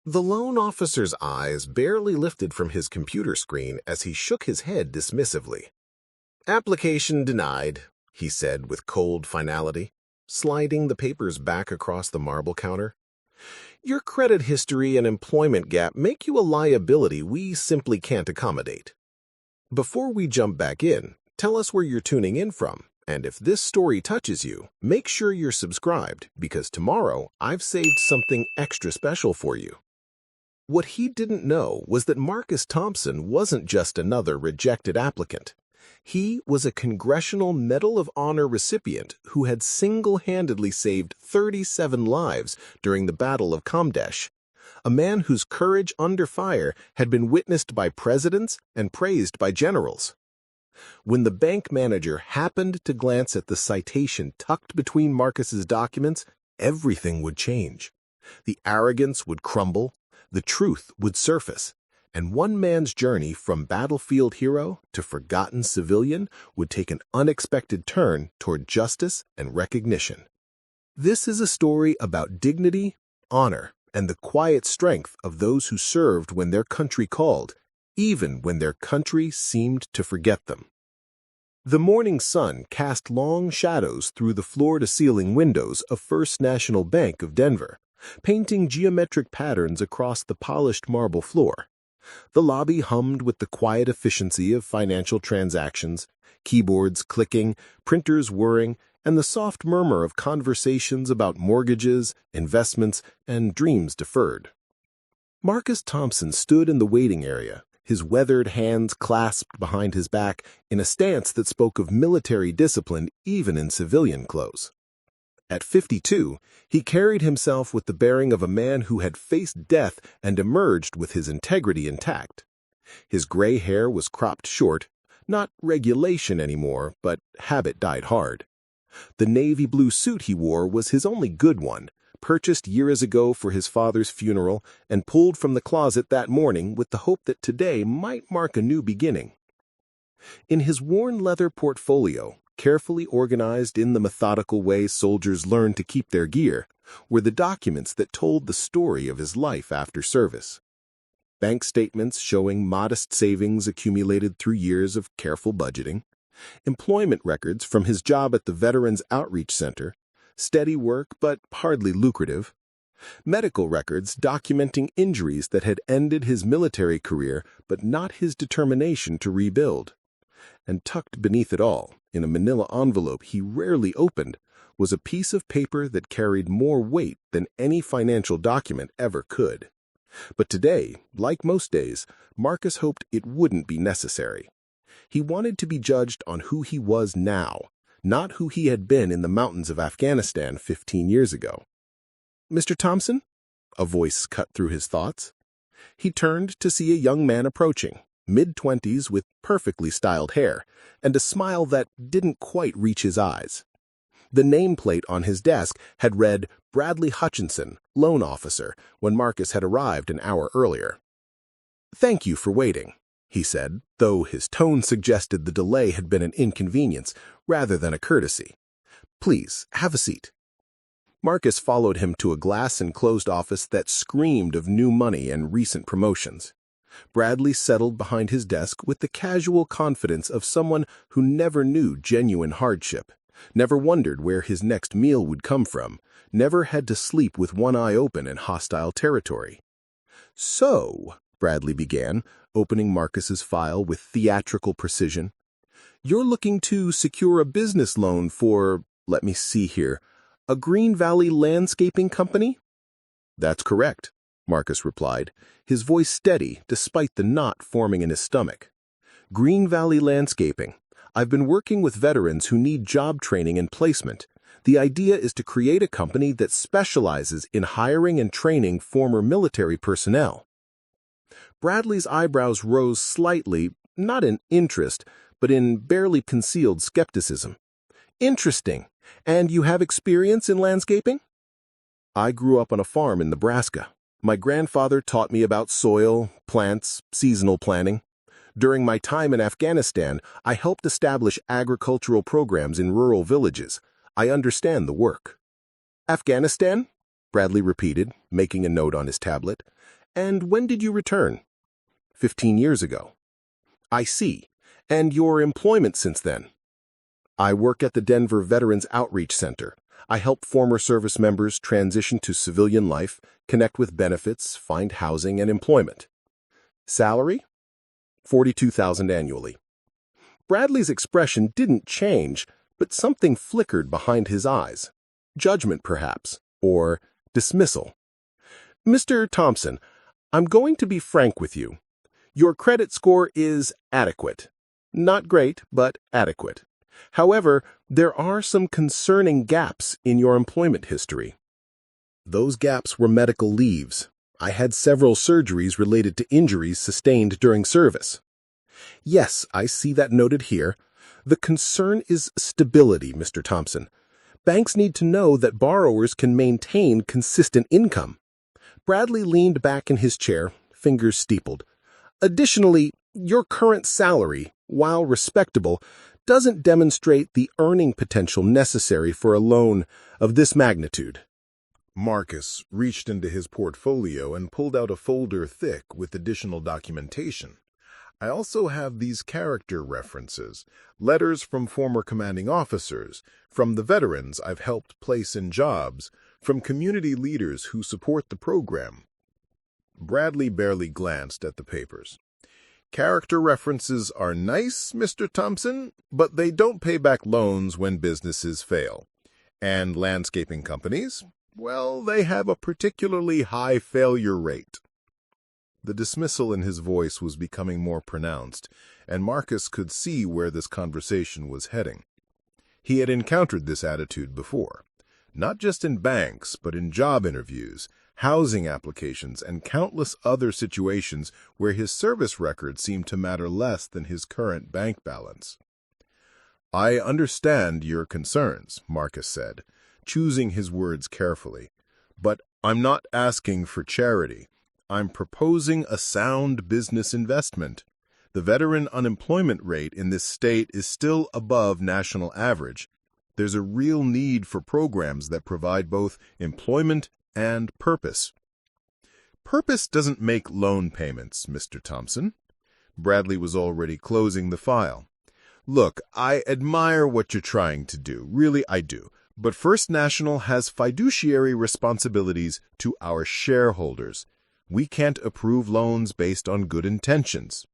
The loan officer's eyes barely lifted from his computer screen as he shook his head dismissively. "Application denied," he said with cold finality, sliding the papers back across the marble counter. "Your credit history and employment gap make you a liability we simply can't accommodate. Before we jump back in, tell us where you're tuning in from, and if this story touches you, make sure you're subscribed because tomorrow I've saved something extra special for you." What he didn't know was that Marcus Thompson wasn't just another rejected applicant. He was a Congressional Medal of Honor recipient who had single-handedly saved 37 lives during the Battle of Kamdesh, a man whose courage under fire had been witnessed by presidents and praised by generals. When the bank manager happened to glance at the citation tucked between Marcus's documents, everything would change. The arrogance would crumble, the truth would surface, and one man's journey from battlefield hero to forgotten civilian would take an unexpected turn toward justice and recognition. This is a story about dignity, honor, and the quiet strength of those who served when their country called, even when their country seemed to forget them. The morning sun cast long shadows through the floor-to-ceiling windows of First National Bank of Denver, painting geometric patterns across the polished marble floor. The lobby hummed with the quiet efficiency of financial transactions, keyboards clicking, printers whirring, and the soft murmur of conversations about mortgages, investments, and dreams deferred. Marcus Thompson stood in the waiting area, his weathered hands clasped behind his back in a stance that spoke of military discipline even in civilian clothes. At 52, he carried himself with the bearing of a man who had faced death and emerged with his integrity intact. His gray hair was cropped short, not regulation anymore, but habit died hard. The navy blue suit he wore was his only good one, purchased years ago for his father's funeral and pulled from the closet that morning with the hope that today might mark a new beginning. In his worn leather portfolio, carefully organized in the methodical way soldiers learn to keep their gear, were the documents that told the story of his life after service. Bank statements showing modest savings accumulated through years of careful budgeting, employment records from his job at the Veterans Outreach Center, steady work but hardly lucrative, medical records documenting injuries that had ended his military career but not his determination to rebuild. And tucked beneath it all, in a manila envelope he rarely opened, was a piece of paper that carried more weight than any financial document ever could. But today, like most days, Marcus hoped it wouldn't be necessary. He wanted to be judged on who he was now, not who he had been in the mountains of Afghanistan 15 years ago. "Mr. Thompson?" A voice cut through his thoughts. He turned to see a young man approaching, mid-20s with perfectly styled hair, and a smile that didn't quite reach his eyes. The nameplate on his desk had read Bradley Hutchinson, loan officer, when Marcus had arrived an hour earlier. "Thank you for waiting," he said, though his tone suggested the delay had been an inconvenience rather than a courtesy. "Please, have a seat." Marcus followed him to a glass-enclosed office that screamed of new money and recent promotions. Bradley settled behind his desk with the casual confidence of someone who never knew genuine hardship, never wondered where his next meal would come from, never had to sleep with one eye open in hostile territory. "So," Bradley began, opening Marcus's file with theatrical precision, "you're looking to secure a business loan for, let me see here, a Green Valley landscaping company?" "That's correct," Marcus replied, his voice steady despite the knot forming in his stomach. "Green Valley Landscaping. I've been working with veterans who need job training and placement. The idea is to create a company that specializes in hiring and training former military personnel." Bradley's eyebrows rose slightly, not in interest, but in barely concealed skepticism. "Interesting. And you have experience in landscaping?" "I grew up on a farm in Nebraska. My grandfather taught me about soil, plants, seasonal planning. During my time in Afghanistan, I helped establish agricultural programs in rural villages. I understand the work." "Afghanistan?" Bradley repeated, making a note on his tablet. And when did you return? 15 years ago. I see. And your employment since then? I work at the Denver Veterans Outreach Center. I help former service members transition to civilian life, connect with benefits, find housing and employment. Salary? $42,000 annually. Bradley's expression didn't change, but something flickered behind his eyes. Judgment, perhaps, or dismissal. Mr. Thompson, I'm going to be frank with you. Your credit score is adequate. Not great, but adequate. However, there are some concerning gaps in your employment history. Those gaps were medical leaves. I had several surgeries related to injuries sustained during service. Yes, I see that noted here. The concern is stability, Mr. Thompson. Banks need to know that borrowers can maintain consistent income. Bradley leaned back in his chair, fingers steepled. Additionally, your current salary, while respectable, doesn't demonstrate the earning potential necessary for a loan of this magnitude. Marcus reached into his portfolio and pulled out a folder thick with additional documentation. I also have these character references, letters from former commanding officers, from the veterans I've helped place in jobs, from community leaders who support the program. Bradley barely glanced at the papers. Character references are nice, Mr. Thompson, but they don't pay back loans when businesses fail. And landscaping companies, well, they have a particularly high failure rate. The dismissal in his voice was becoming more pronounced, and Marcus could see where this conversation was heading. He had encountered this attitude before, not just in banks, but in job interviews, housing applications, and countless other situations where his service record seemed to matter less than his current bank balance. I understand your concerns, Marcus said, choosing his words carefully, but I'm not asking for charity. I'm proposing a sound business investment. The veteran unemployment rate in this state is still above national average. There's a real need for programs that provide both employment and purpose. Purpose doesn't make loan payments, Mr. Thompson. Bradley was already closing the file. Look, I admire what you're trying to do. Really, I do. But First National has fiduciary responsibilities to our shareholders. We can't approve loans based on good intentions.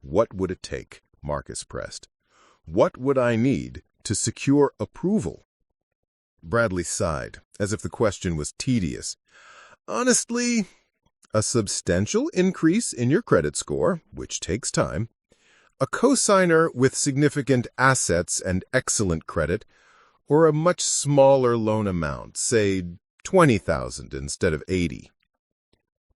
What would it take? Marcus pressed. What would I need to secure approval? Bradley sighed, as if the question was tedious. Honestly, a substantial increase in your credit score, which takes time, a cosigner with significant assets and excellent credit, or a much smaller loan amount, say $20,000 instead of $80,000.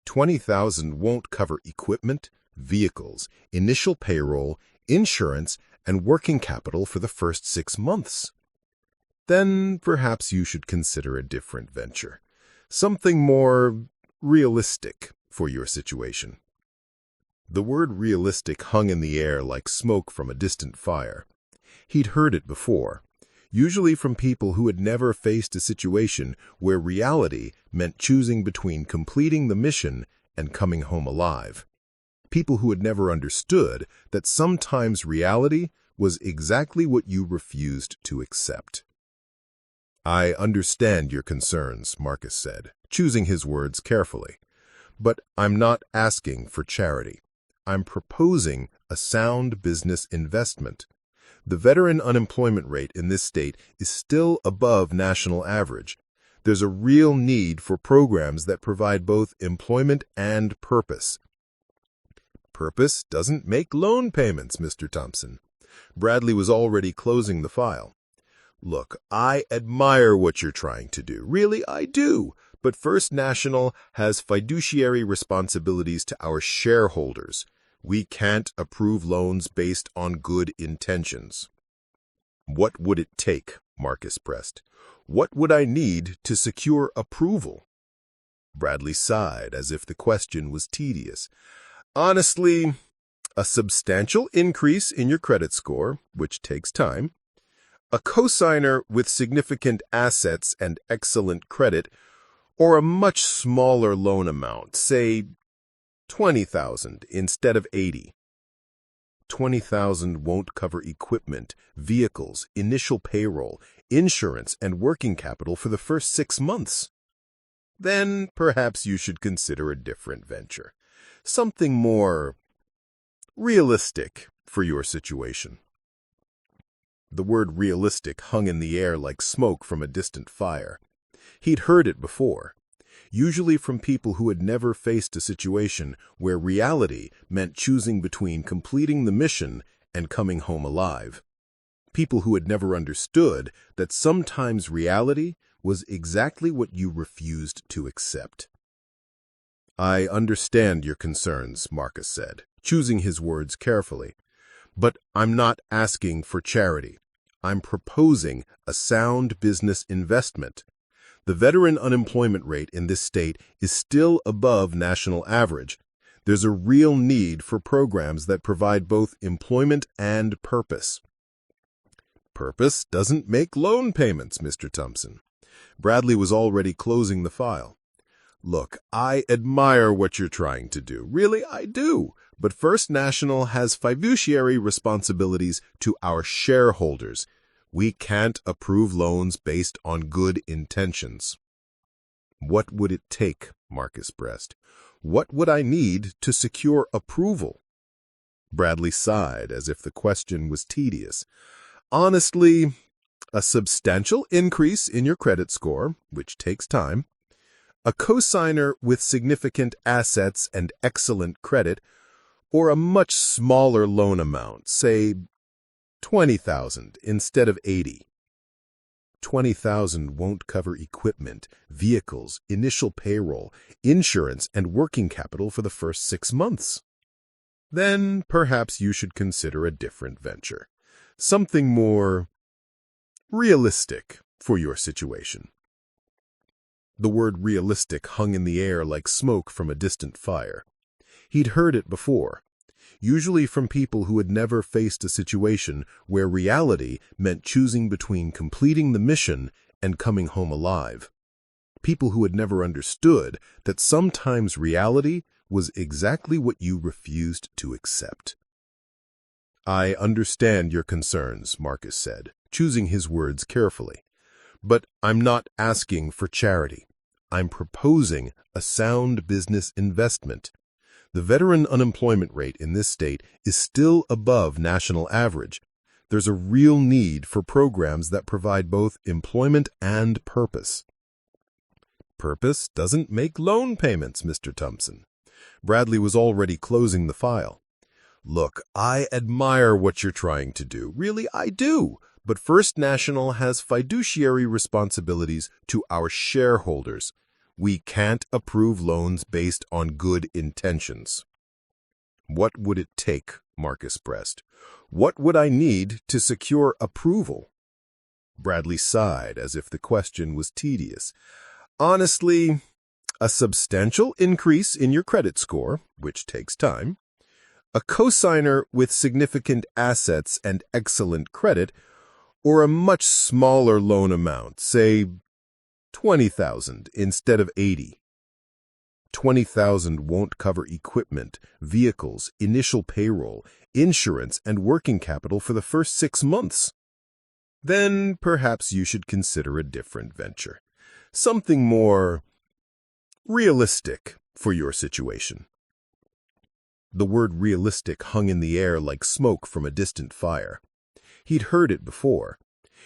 $20,000 won't cover equipment, vehicles, initial payroll, insurance, and working capital for the first 6 months. Then perhaps you should consider a different venture, something more realistic for your situation. The word realistic hung in the air like smoke from a distant fire. He'd heard it before, usually from people who had never faced a situation where reality meant choosing between completing the mission and coming home alive. People who had never understood that sometimes reality was exactly what you refused to accept. I understand your concerns, Marcus said, choosing his words carefully. But I'm not asking for charity. I'm proposing a sound business investment. The veteran unemployment rate in this state is still above national average. There's a real need for programs that provide both employment and purpose. Purpose doesn't make loan payments, Mr. Thompson. Bradley was already closing the file. Look, I admire what you're trying to do. Really, I do. But First National has fiduciary responsibilities to our shareholders. We can't approve loans based on good intentions. What would it take? Marcus pressed. What would I need to secure approval? Bradley sighed as if the question was tedious. Honestly, a substantial increase in your credit score, which takes time, a cosigner with significant assets and excellent credit, or a much smaller loan amount, say $20,000 instead of $80,000. $20,000 won't cover equipment, vehicles, initial payroll, insurance, and working capital for the first 6 months. Then perhaps you should consider a different venture, something more realistic for your situation. The word realistic hung in the air like smoke from a distant fire. He'd heard it before, usually from people who had never faced a situation where reality meant choosing between completing the mission and coming home alive. People who had never understood that sometimes reality was exactly what you refused to accept. "I understand your concerns," Marcus said, choosing his words carefully. "But I'm not asking for charity. I'm proposing a sound business investment. The veteran unemployment rate in this state is still above national average. There's a real need for programs that provide both employment and purpose." "Purpose doesn't make loan payments, Mr. Thompson." Bradley was already closing the file. "Look, I admire what you're trying to do. Really, I do. But First National has fiduciary responsibilities to our shareholders. We can't approve loans based on good intentions." "What would it take?" Marcus pressed. "What would I need to secure approval?" Bradley sighed as if the question was tedious. "Honestly, a substantial increase in your credit score, which takes time, a cosigner with significant assets and excellent credit, or a much smaller loan amount, say $20,000 instead of $80,000. $20,000 won't cover equipment, vehicles, initial payroll, insurance, and working capital for the first 6 months. Then perhaps you should consider a different venture, something more realistic for your situation." The word realistic hung in the air like smoke from a distant fire. He'd heard it before, usually from people who had never faced a situation where reality meant choosing between completing the mission and coming home alive. People who had never understood that sometimes reality was exactly what you refused to accept. "I understand your concerns," Marcus said, choosing his words carefully. "But I'm not asking for charity. I'm proposing a sound business investment. The veteran unemployment rate in this state is still above national average. There's a real need for programs that provide both employment and purpose." "Purpose doesn't make loan payments, Mr. Thompson." Bradley was already closing the file. "Look, I admire what you're trying to do. Really, I do. But First National has fiduciary responsibilities to our shareholders. We can't approve loans based on good intentions." "What would it take?" Marcus pressed. "What would I need to secure approval?" Bradley sighed as if the question was tedious. "Honestly, a substantial increase in your credit score, which takes time, a cosigner with significant assets and excellent credit, or a much smaller loan amount, say $20,000 instead of $80,000. $20,000 won't cover equipment, vehicles, initial payroll, insurance, and working capital for the first 6 months. Then perhaps you should consider a different venture, something more realistic for your situation." The word realistic hung in the air like smoke from a distant fire. He'd heard it before,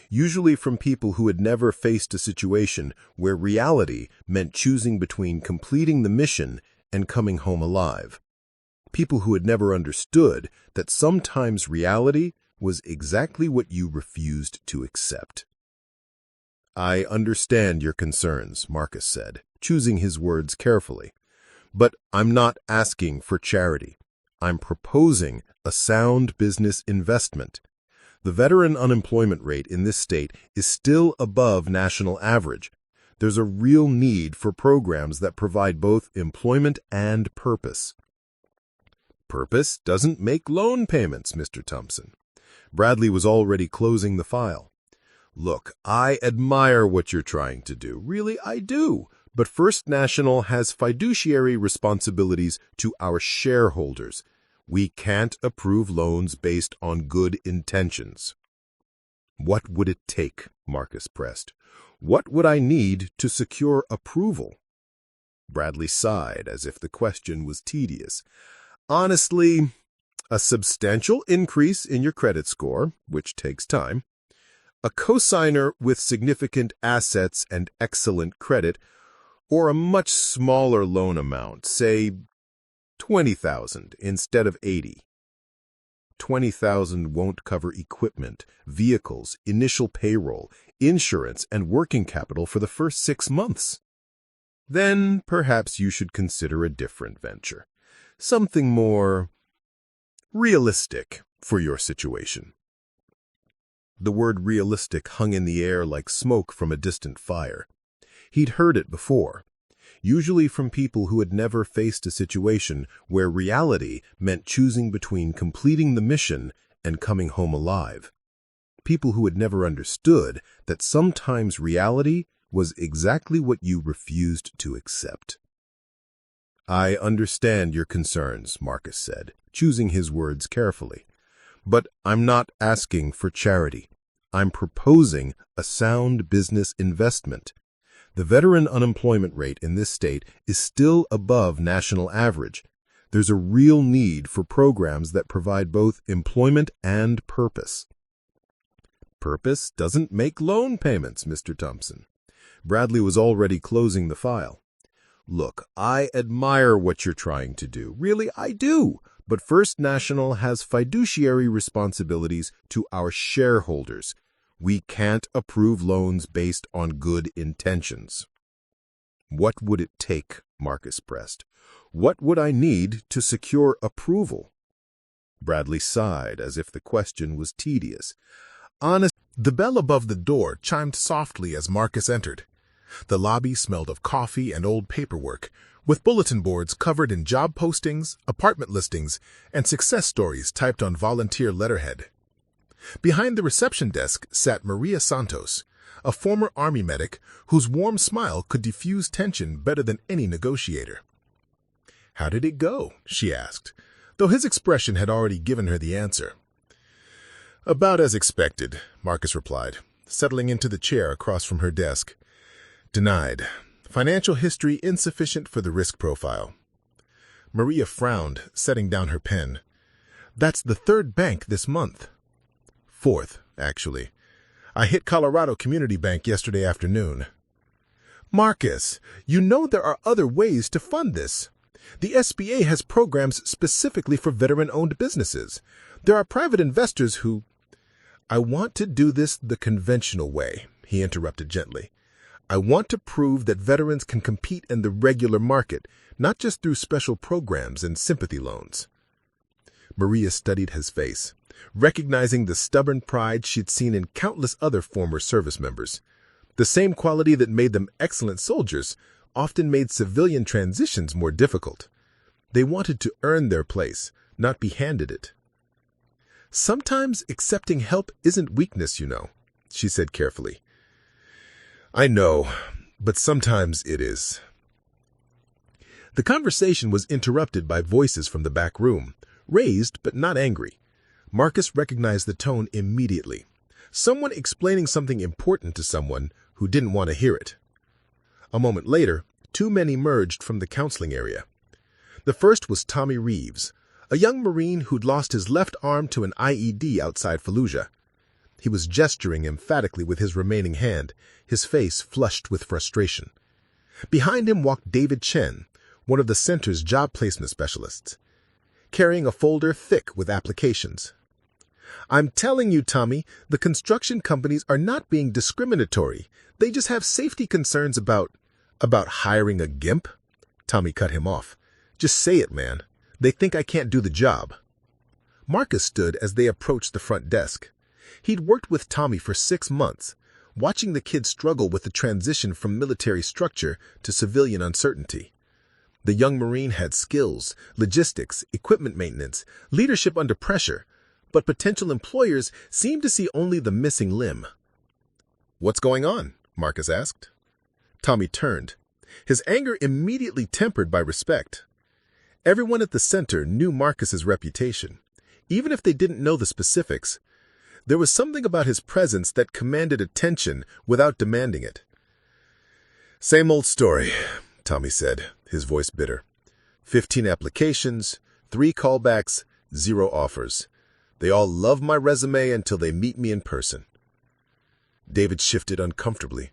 usually from people who had never faced a situation where reality meant choosing between completing the mission and coming home alive. People who had never understood that sometimes reality was exactly what you refused to accept. "I understand your concerns," Marcus said, choosing his words carefully. "But I'm not asking for charity. I'm proposing a sound business investment. The veteran unemployment rate in this state is still above national average. There's a real need for programs that provide both employment and purpose." "Purpose doesn't make loan payments, Mr. Thompson." Bradley was already closing the file. "Look, I admire what you're trying to do. Really, I do. But First National has fiduciary responsibilities to our shareholders. We can't approve loans based on good intentions. What would it take? Marcus pressed. What would I need to secure approval? Bradley sighed as if the question was tedious. Honestly, a substantial increase in your credit score, which takes time, a cosigner with significant assets and excellent credit, or a much smaller loan amount, say $20,000 instead of $80,000. $20,000 won't cover equipment, vehicles, initial payroll, insurance, and working capital for the first 6 months. Then perhaps you should consider a different venture, something more realistic for your situation. The word realistic hung in the air like smoke from a distant fire. He'd heard it before, usually from people who had never faced a situation where reality meant choosing between completing the mission and coming home alive. People who had never understood that sometimes reality was exactly what you refused to accept. I understand your concerns, Marcus said, choosing his words carefully. But I'm not asking for charity. I'm proposing a sound business investment. The veteran unemployment rate in this state is still above national average. There's a real need for programs that provide both employment and purpose. Purpose doesn't make loan payments, Mr. Thompson. Bradley was already closing the file. Look, I admire what you're trying to do. Really, I do. But First National has fiduciary responsibilities to our shareholders. We can't approve loans based on good intentions. What would it take? Marcus pressed. What would I need to secure approval? Bradley sighed as if the question was tedious. The bell above the door chimed softly as Marcus entered. The lobby smelled of coffee and old paperwork, with bulletin boards covered in job postings, apartment listings, and success stories typed on volunteer letterhead. Behind the reception desk sat Maria Santos, a former Army medic whose warm smile could diffuse tension better than any negotiator. "How did it go?" she asked, though his expression had already given her the answer. "About as expected," Marcus replied, settling into the chair across from her desk. "Denied. Financial history insufficient for the risk profile." Maria frowned, setting down her pen. "That's the third bank this month." "Fourth, actually. I hit Colorado Community Bank yesterday afternoon." "Marcus, you know there are other ways to fund this. The SBA has programs specifically for veteran-owned businesses. There are private investors who—" "I want to do this the conventional way," he interrupted gently. "I want to prove that veterans can compete in the regular market, not just through special programs and sympathy loans." Maria studied his face, recognizing the stubborn pride she'd seen in countless other former service members. The same quality that made them excellent soldiers often made civilian transitions more difficult. They wanted to earn their place, not be handed it. "Sometimes accepting help isn't weakness, you know," she said carefully. "I know, but sometimes it is." The conversation was interrupted by voices from the back room, raised but not angry. Marcus recognized the tone immediately. Someone explaining something important to someone who didn't want to hear it. A moment later, two men emerged from the counseling area. The first was Tommy Reeves, a young Marine who'd lost his left arm to an IED outside Fallujah. He was gesturing emphatically with his remaining hand, his face flushed with frustration. Behind him walked David Chen, one of the center's job placement specialists, carrying a folder thick with applications. "I'm telling you, Tommy, the construction companies are not being discriminatory. They just have safety concerns about hiring a gimp." Tommy cut him off. "Just say it, man. They think I can't do the job." Marcus stood as they approached the front desk. He'd worked with Tommy for 6 months, watching the kid struggle with the transition from military structure to civilian uncertainty. The young Marine had skills, logistics, equipment maintenance, leadership under pressure, but potential employers seemed to see only the missing limb. "What's going on?" Marcus asked. Tommy turned. his anger immediately tempered by respect. Everyone at the center knew Marcus's reputation. Even if they didn't know the specifics, there was something about his presence that commanded attention without demanding it. "Same old story," Tommy said, his voice bitter. 15 applications, 3 callbacks, 0 offers. They all love my resume until they meet me in person. David shifted uncomfortably.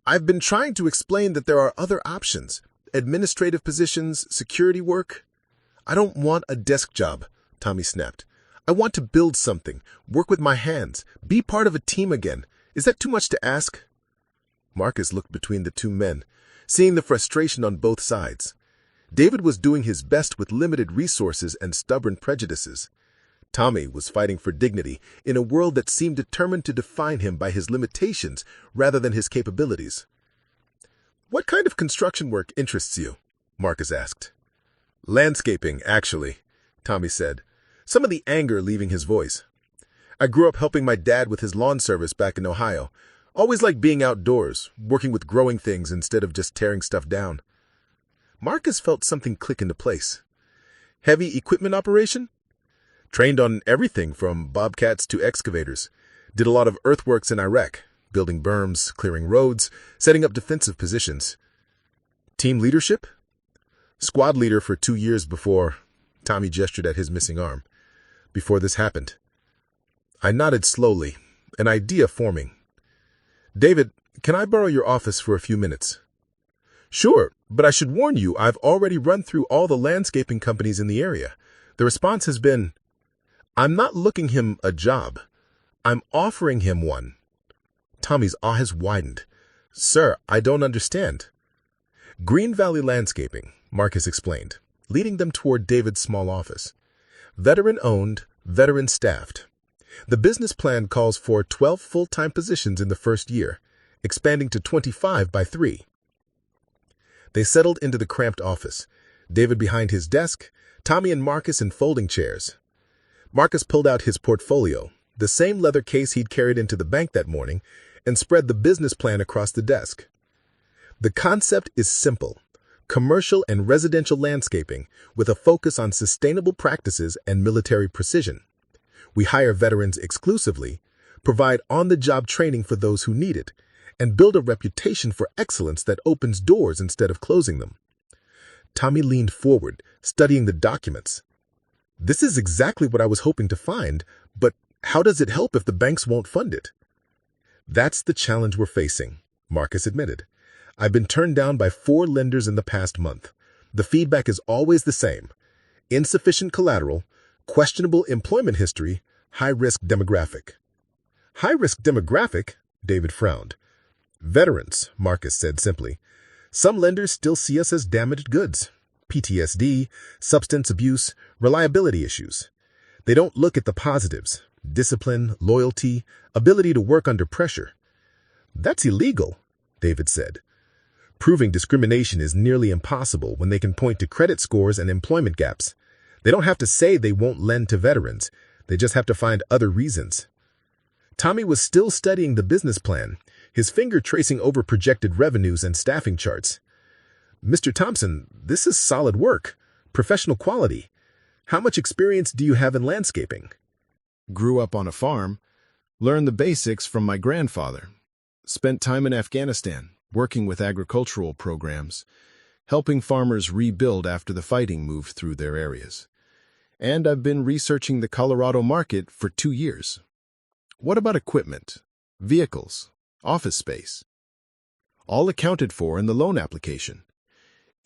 "I've been trying to explain that there are other options. Administrative positions, security work." "I don't want a desk job," Tommy snapped. "I want to build something, work with my hands, be part of a team again. Is that too much to ask?" Marcus looked between the two men, seeing the frustration on both sides. David was doing his best with limited resources and stubborn prejudices. Tommy was fighting for dignity in a world that seemed determined to define him by his limitations rather than his capabilities. "What kind of construction work interests you?" Marcus asked. "Landscaping, actually," Tommy said, some of the anger leaving his voice. "I grew up helping my dad with his lawn service back in Ohio. Always liked being outdoors, working with growing things instead of just tearing stuff down." Marcus felt something click into place. "Heavy equipment operation?" "Trained on everything from bobcats to excavators. Did a lot of earthworks in Iraq, building berms, clearing roads, setting up defensive positions." "Team leadership?" "Squad leader for 2 years before," Tommy gestured at his missing arm, "before this happened." I nodded slowly, an idea forming. "David, can I borrow your office for a few minutes?" "Sure, but I should warn you, I've already run through all the landscaping companies in the area. The response has been, I'm not looking him a job. I'm offering him one." Tommy's eyes widened. "Sir, I don't understand." "Green Valley Landscaping," Marcus explained, leading them toward David's small office. "Veteran-owned, veteran-staffed. The business plan calls for 12 full-time positions in the first year, expanding to 25 by 3. They settled into the cramped office, David behind his desk, Tommy and Marcus in folding chairs. Marcus pulled out his portfolio, the same leather case he'd carried into the bank that morning, and spread the business plan across the desk. "The concept is simple: commercial and residential landscaping with a focus on sustainable practices and military precision. We hire veterans exclusively, provide on-the-job training for those who need it, and build a reputation for excellence that opens doors instead of closing them." Tommy leaned forward, studying the documents. "This is exactly what I was hoping to find, but how does it help if the banks won't fund it?" "That's the challenge we're facing," Marcus admitted. "I've been turned down by 4 lenders in the past month. The feedback is always the same: insufficient collateral, questionable employment history, high-risk demographic." "High-risk demographic?" David frowned. "Veterans," Marcus said simply. "Some lenders still see us as damaged goods. PTSD, substance abuse, reliability issues. They don't look at the positives: discipline, loyalty, ability to work under pressure." "That's illegal," David said. "Proving discrimination is nearly impossible when they can point to credit scores and employment gaps. They don't have to say they won't lend to veterans. They just have to find other reasons." Tommy was still studying the business plan, his finger tracing over projected revenues and staffing charts. "Mr. Thompson, this is solid work, professional quality. How much experience do you have in landscaping?" "Grew up on a farm, learned the basics from my grandfather. Spent time in Afghanistan, working with agricultural programs, helping farmers rebuild after the fighting moved through their areas. And I've been researching the Colorado market for 2 years. What about equipment, vehicles, office space?" "All accounted for in the loan application.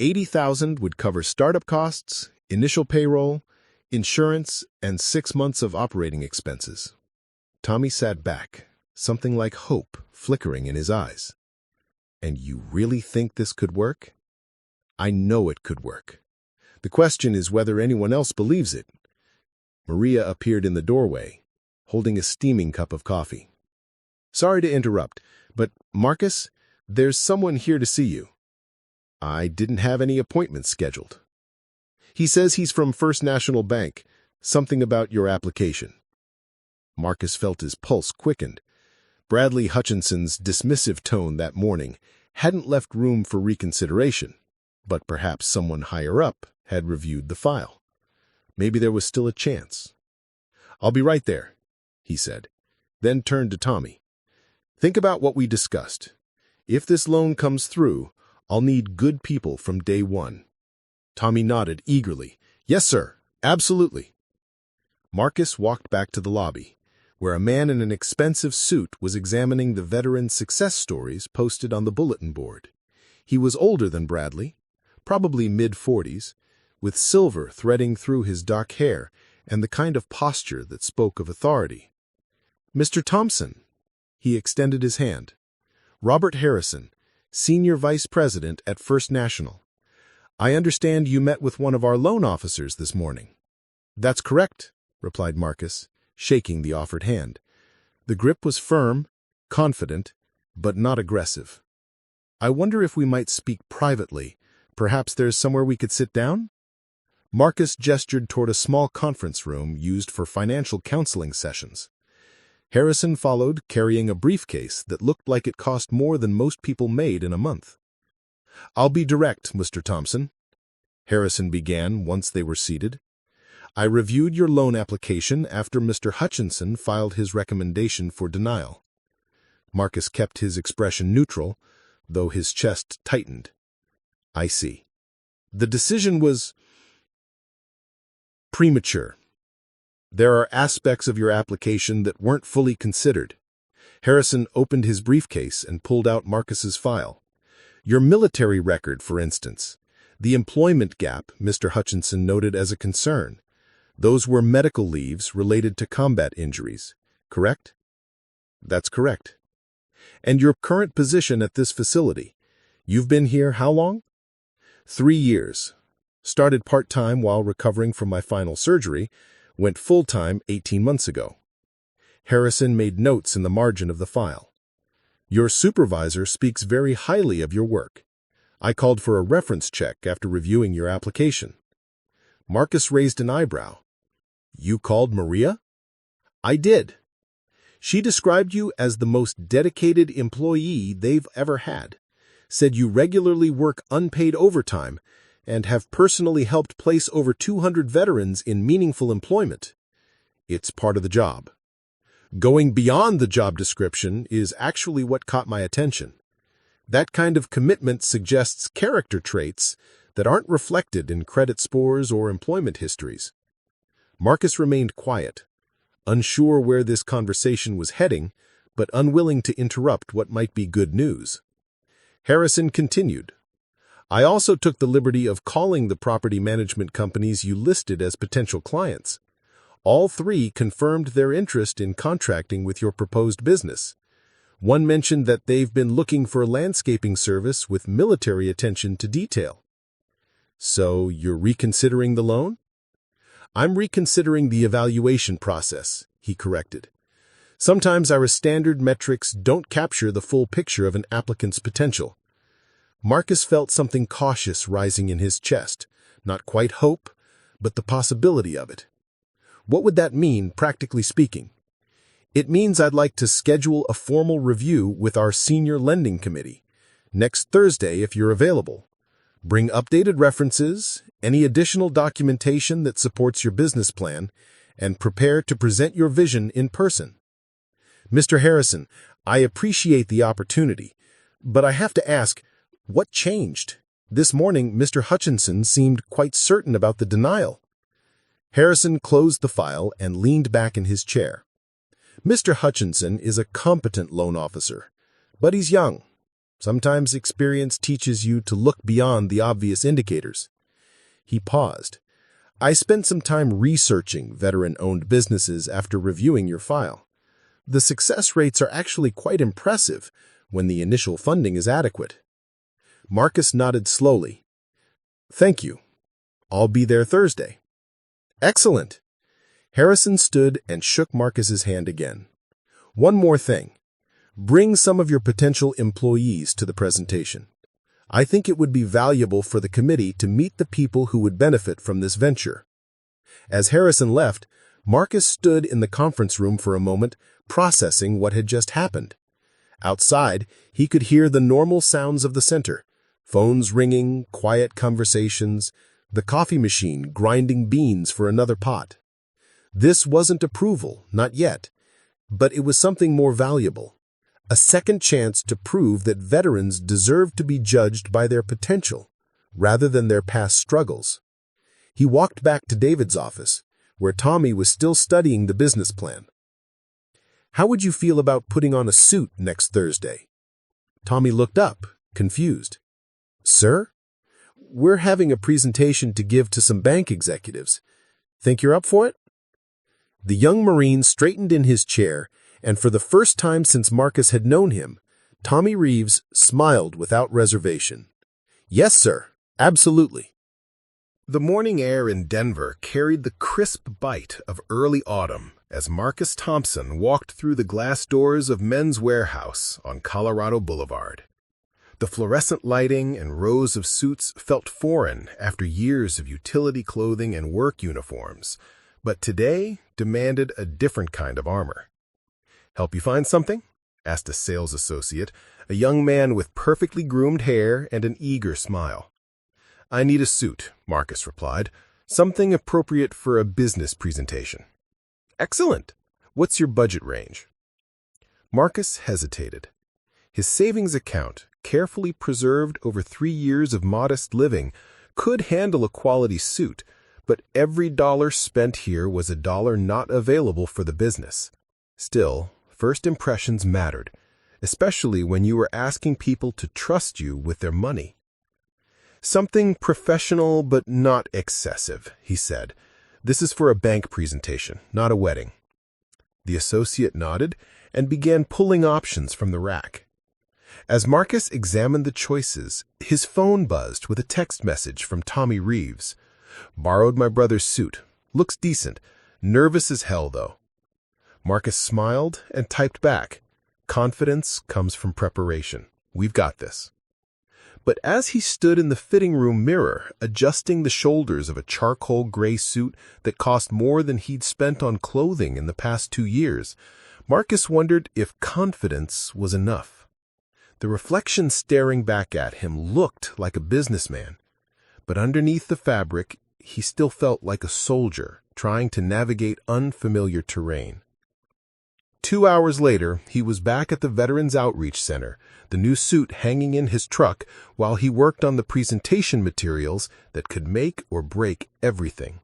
$80,000 would cover startup costs, initial payroll, insurance, and 6 months of operating expenses." Tommy sat back, something like hope flickering in his eyes. "And you really think this could work?" "I know it could work. The question is whether anyone else believes it." Maria appeared in the doorway, holding a steaming cup of coffee. "Sorry to interrupt, but Marcus, there's someone here to see you." "I didn't have any appointments scheduled." "He says he's from First National Bank. Something about your application." Marcus felt his pulse quickened. Bradley Hutchinson's dismissive tone that morning hadn't left room for reconsideration, but perhaps someone higher up had reviewed the file. Maybe there was still a chance. "I'll be right there," he said, then turned to Tommy. "Think about what we discussed. If this loan comes through, I'll need good people from day one." Tommy nodded eagerly. "Yes, sir. Absolutely." Marcus walked back to the lobby, where a man in an expensive suit was examining the veteran success stories posted on the bulletin board. He was older than Bradley, probably mid-40s, with silver threading through his dark hair and the kind of posture that spoke of authority. "Mr. Thompson," he extended his hand. "Robert Harrison, Senior Vice President at First National. I understand you met with one of our loan officers this morning." "That's correct," replied Marcus, shaking the offered hand. The grip was firm, confident, but not aggressive. "I wonder if we might speak privately. Perhaps there's somewhere we could sit down?" Marcus gestured toward a small conference room used for financial counseling sessions. Harrison followed, carrying a briefcase that looked like it cost more than most people made in a month. "I'll be direct, Mr. Thompson," Harrison began once they were seated. "I reviewed your loan application after Mr. Hutchinson filed his recommendation for denial." Marcus kept his expression neutral, though his chest tightened. "I see. The decision was premature. There are aspects of your application that weren't fully considered." Harrison opened his briefcase and pulled out Marcus's file. "Your military record, for instance. The employment gap Mr. Hutchinson noted as a concern. Those were medical leaves related to combat injuries, correct?" "That's correct." "And your current position at this facility. You've been here how long?" 3 years. Started part-time while recovering from my final surgery, went full-time 18 months ago." Harrison made notes in the margin of the file. "Your supervisor speaks very highly of your work. I called for a reference check after reviewing your application." Marcus raised an eyebrow. "You called Maria?" "I did. She described you as the most dedicated employee they've ever had, said you regularly work unpaid overtime, and have personally helped place over 200 veterans in meaningful employment. It's part of the job. Going beyond the job description is actually what caught my attention. That kind of commitment suggests character traits that aren't reflected in credit scores or employment histories." Marcus remained quiet, unsure where this conversation was heading, but unwilling to interrupt what might be good news. Harrison continued. "I also took the liberty of calling the property management companies you listed as potential clients. All 3 confirmed their interest in contracting with your proposed business. One mentioned that they've been looking for a landscaping service with military attention to detail." "So you're reconsidering the loan?" "I'm reconsidering the evaluation process," he corrected. "Sometimes our standard metrics don't capture the full picture of an applicant's potential." Marcus felt something cautious rising in his chest, not quite hope, but the possibility of it. "What would that mean, practically speaking?" "It means I'd like to schedule a formal review with our senior lending committee, next Thursday if you're available. Bring updated references, any additional documentation that supports your business plan, and prepare to present your vision in person." "Mr. Harrison, I appreciate the opportunity, but I have to ask, what changed? This morning, Mr. Hutchinson seemed quite certain about the denial." Harrison closed the file and leaned back in his chair. "Mr. Hutchinson is a competent loan officer, but he's young. Sometimes experience teaches you to look beyond the obvious indicators." He paused. "I spent some time researching veteran-owned businesses after reviewing your file. The success rates are actually quite impressive when the initial funding is adequate." Marcus nodded slowly. "Thank you. I'll be there Thursday." "Excellent." Harrison stood and shook Marcus's hand again. "One more thing. Bring some of your potential employees to the presentation. I think it would be valuable for the committee to meet the people who would benefit from this venture." As Harrison left, Marcus stood in the conference room for a moment, processing what had just happened. Outside, he could hear the normal sounds of the center: phones ringing, quiet conversations, the coffee machine grinding beans for another pot. This wasn't approval, not yet, but it was something more valuable: a second chance to prove that veterans deserved to be judged by their potential, rather than their past struggles. He walked back to David's office, where Tommy was still studying the business plan. "How would you feel about putting on a suit next Thursday?" Tommy looked up, confused. "Sir? We're having a presentation to give to some bank executives. Think you're up for it?" The young Marine straightened in his chair, and for the first time since Marcus had known him, Tommy Reeves smiled without reservation. "Yes, sir. Absolutely." The morning air in Denver carried the crisp bite of early autumn as Marcus Thompson walked through the glass doors of Men's Warehouse on Colorado Boulevard. The fluorescent lighting and rows of suits felt foreign after years of utility clothing and work uniforms, but today demanded a different kind of armor. "Help you find something?" asked a sales associate, a young man with perfectly groomed hair and an eager smile. "I need a suit," Marcus replied. "Something appropriate for a business presentation." "Excellent. What's your budget range?" Marcus hesitated. His savings account, carefully preserved over 3 years of modest living, could handle a quality suit, but every dollar spent here was a dollar not available for the business. Still, first impressions mattered, especially when you were asking people to trust you with their money. "Something professional but not excessive," he said. "This is for a bank presentation, not a wedding." The associate nodded and began pulling options from the rack. As Marcus examined the choices, his phone buzzed with a text message from Tommy Reeves. "Borrowed my brother's suit. Looks decent. Nervous as hell, though." Marcus smiled and typed back, "Confidence comes from preparation. We've got this." But as he stood in the fitting room mirror, adjusting the shoulders of a charcoal gray suit that cost more than he'd spent on clothing in the past 2 years, Marcus wondered if confidence was enough. The reflection staring back at him looked like a businessman, but underneath the fabric, he still felt like a soldier trying to navigate unfamiliar terrain. 2 hours later, he was back at the Veterans Outreach Center, the new suit hanging in his truck while he worked on the presentation materials that could make or break everything.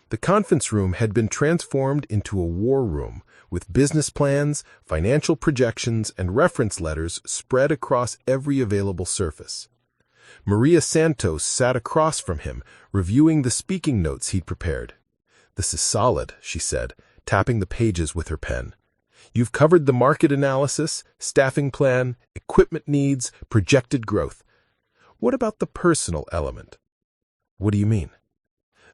The conference room had been transformed into a war room, with business plans, financial projections, and reference letters spread across every available surface. Maria Santos sat across from him, reviewing the speaking notes he'd prepared. "This is solid," she said, tapping the pages with her pen. "You've covered the market analysis, staffing plan, equipment needs, projected growth. What about the personal element?" "What do you mean?"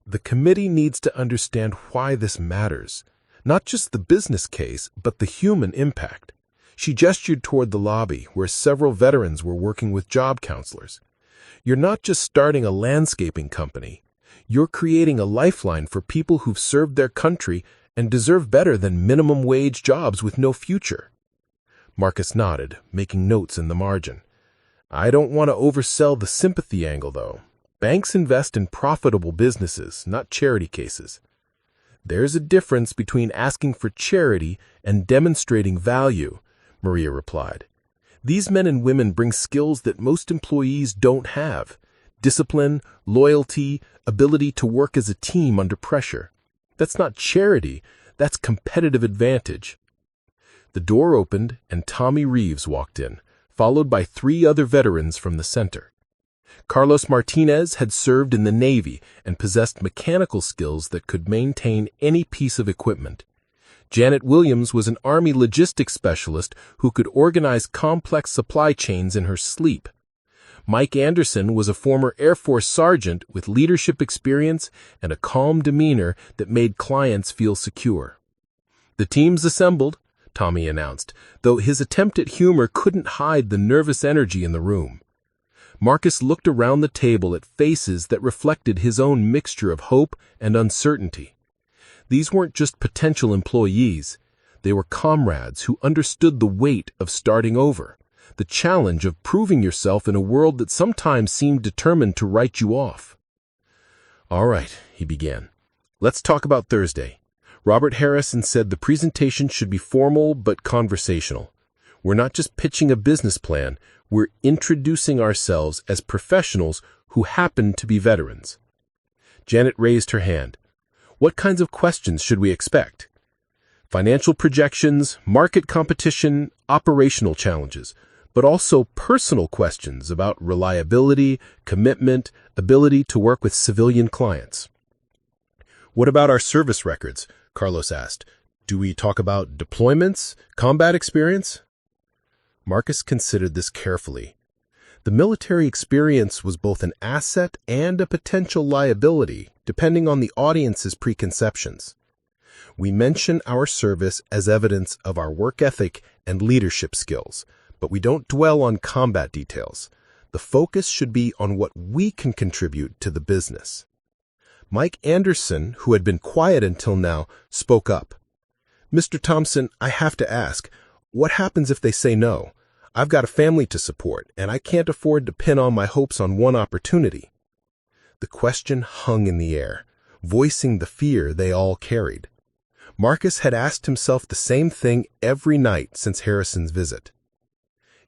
"The committee needs to understand why this matters. Not just the business case, but the human impact." She gestured toward the lobby, where several veterans were working with job counselors. "You're not just starting a landscaping company. You're creating a lifeline for people who've served their country and deserve better than minimum wage jobs with no future." Marcus nodded, making notes in the margin. "I don't want to oversell the sympathy angle, though. Banks invest in profitable businesses, not charity cases. There's a difference between asking for charity and demonstrating value," Maria replied. "These men and women bring skills that most employees don't have: discipline, loyalty, ability to work as a team under pressure. That's not charity, that's competitive advantage." The door opened and Tommy Reeves walked in, followed by 3 other veterans from the center. Carlos Martinez had served in the Navy and possessed mechanical skills that could maintain any piece of equipment. Janet Williams was an Army logistics specialist who could organize complex supply chains in her sleep. Mike Anderson was a former Air Force sergeant with leadership experience and a calm demeanor that made clients feel secure. "The team's assembled," Tommy announced, though his attempt at humor couldn't hide the nervous energy in the room. Marcus looked around the table at faces that reflected his own mixture of hope and uncertainty. These weren't just potential employees. They were comrades who understood the weight of starting over, the challenge of proving yourself in a world that sometimes seemed determined to write you off. "All right," he began. "Let's talk about Thursday. Robert Harrison said the presentation should be formal but conversational. We're not just pitching a business plan, we're introducing ourselves as professionals who happen to be veterans." Janet raised her hand. "What kinds of questions should we expect?" "Financial projections, market competition, operational challenges, but also personal questions about reliability, commitment, ability to work with civilian clients." "What about our service records?" Carlos asked. "Do we talk about deployments, combat experience?" Marcus considered this carefully. The military experience was both an asset and a potential liability, depending on the audience's preconceptions. "We mention our service as evidence of our work ethic and leadership skills, but we don't dwell on combat details. The focus should be on what we can contribute to the business." Mike Anderson, who had been quiet until now, spoke up. "Mr. Thompson, I have to ask, what happens if they say no? I've got a family to support, and I can't afford to pin all my hopes on one opportunity." The question hung in the air, voicing the fear they all carried. Marcus had asked himself the same thing every night since Harrison's visit.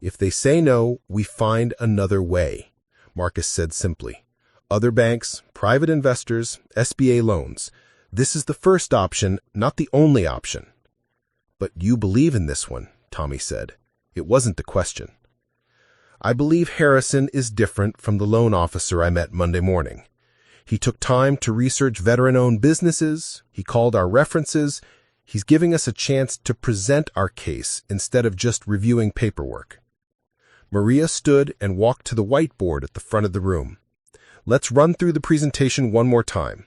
"If they say no, we find another way," Marcus said simply. "Other banks, private investors, SBA loans. This is the first option, not the only option." "But you believe in this one," Tommy said. It wasn't the question. "I believe Harrison is different from the loan officer I met Monday morning. He took time to research veteran-owned businesses. He called our references. He's giving us a chance to present our case instead of just reviewing paperwork." Maria stood and walked to the whiteboard at the front of the room. "Let's run through the presentation one more time.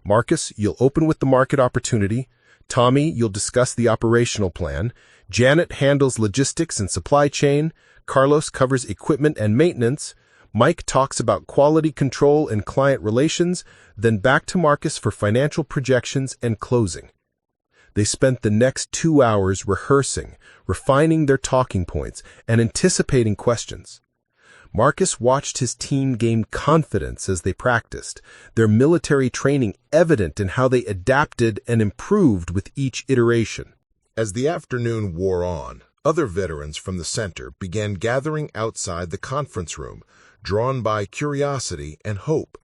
Marcus, you'll open with the market opportunity. Tommy, you'll discuss the operational plan. Janet handles logistics and supply chain. Carlos covers equipment and maintenance. Mike talks about quality control and client relations. Then back to Marcus for financial projections and closing." They spent the next 2 hours rehearsing, refining their talking points, and anticipating questions. Marcus watched his team gain confidence as they practiced, their military training evident in how they adapted and improved with each iteration. As the afternoon wore on, other veterans from the center began gathering outside the conference room, drawn by curiosity and hope.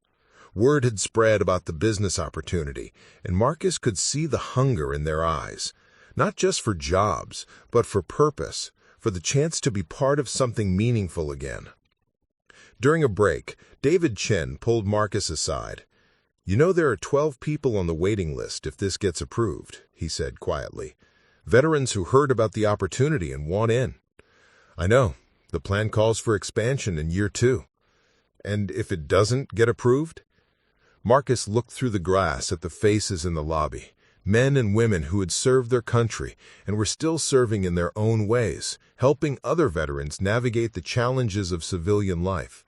Word had spread about the business opportunity, and Marcus could see the hunger in their eyes, not just for jobs, but for purpose, for the chance to be part of something meaningful again. During a break, David Chen pulled Marcus aside. "You know there are 12 people on the waiting list if this gets approved," he said quietly. "Veterans who heard about the opportunity and want in." "I know. The plan calls for expansion in year 2. And if it doesn't get approved?" Marcus looked through the glass at the faces in the lobby, men and women who had served their country and were still serving in their own ways, helping other veterans navigate the challenges of civilian life.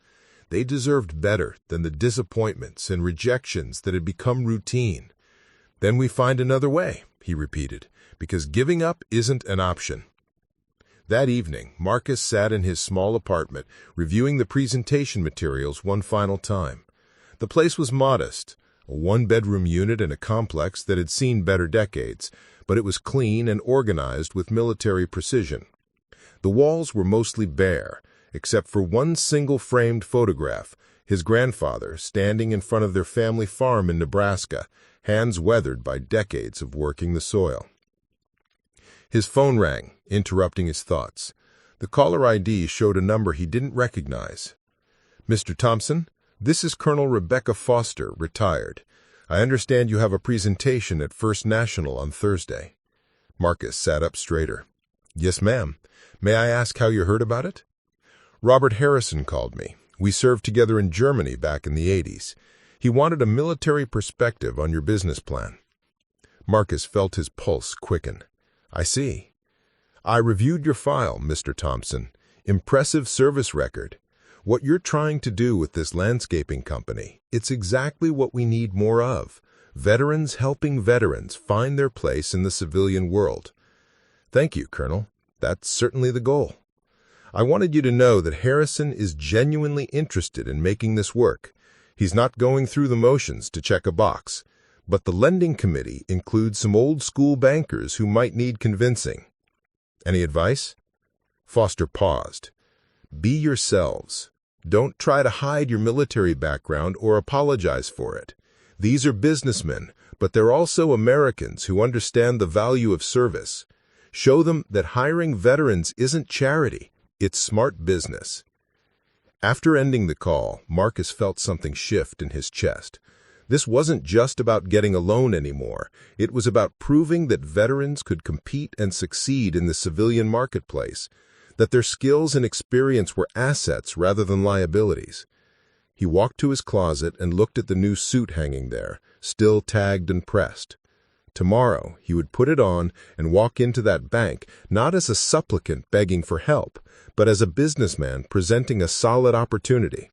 They deserved better than the disappointments and rejections that had become routine. "Then we find another way," he repeated, "because giving up isn't an option." That evening, Marcus sat in his small apartment, reviewing the presentation materials one final time. The place was modest, a one-bedroom unit in a complex that had seen better decades, but it was clean and organized with military precision. The walls were mostly bare, except for one single-framed photograph, his grandfather standing in front of their family farm in Nebraska, hands weathered by decades of working the soil. His phone rang, interrupting his thoughts. The caller ID showed a number he didn't recognize. "Mr. Thompson, this is Colonel Rebecca Foster, retired. I understand you have a presentation at First National on Thursday." Marcus sat up straighter. "Yes, ma'am. May I ask how you heard about it?" "Robert Harrison called me. We served together in Germany back in the 80s. He wanted a military perspective on your business plan." Marcus felt his pulse quicken. "I see. I reviewed your file, Mr. Thompson. Impressive service record. What you're trying to do with this landscaping company, it's exactly what we need more of. Veterans helping veterans find their place in the civilian world. Thank you, Colonel. That's certainly the goal. I wanted you to know that Harrison is genuinely interested in making this work. He's not going through the motions to check a box, but the lending committee includes some old-school bankers who might need convincing. Any advice? Foster paused. Be yourselves. Don't try to hide your military background or apologize for it. These are businessmen, but they're also Americans who understand the value of service. Show them that hiring veterans isn't charity, it's smart business. After ending the call, Marcus felt something shift in his chest. This wasn't just about getting a loan anymore. It was about proving that veterans could compete and succeed in the civilian marketplace, that their skills and experience were assets rather than liabilities. He walked to his closet and looked at the new suit hanging there, still tagged and pressed. Tomorrow, he would put it on and walk into that bank, not as a supplicant begging for help, but as a businessman presenting a solid opportunity.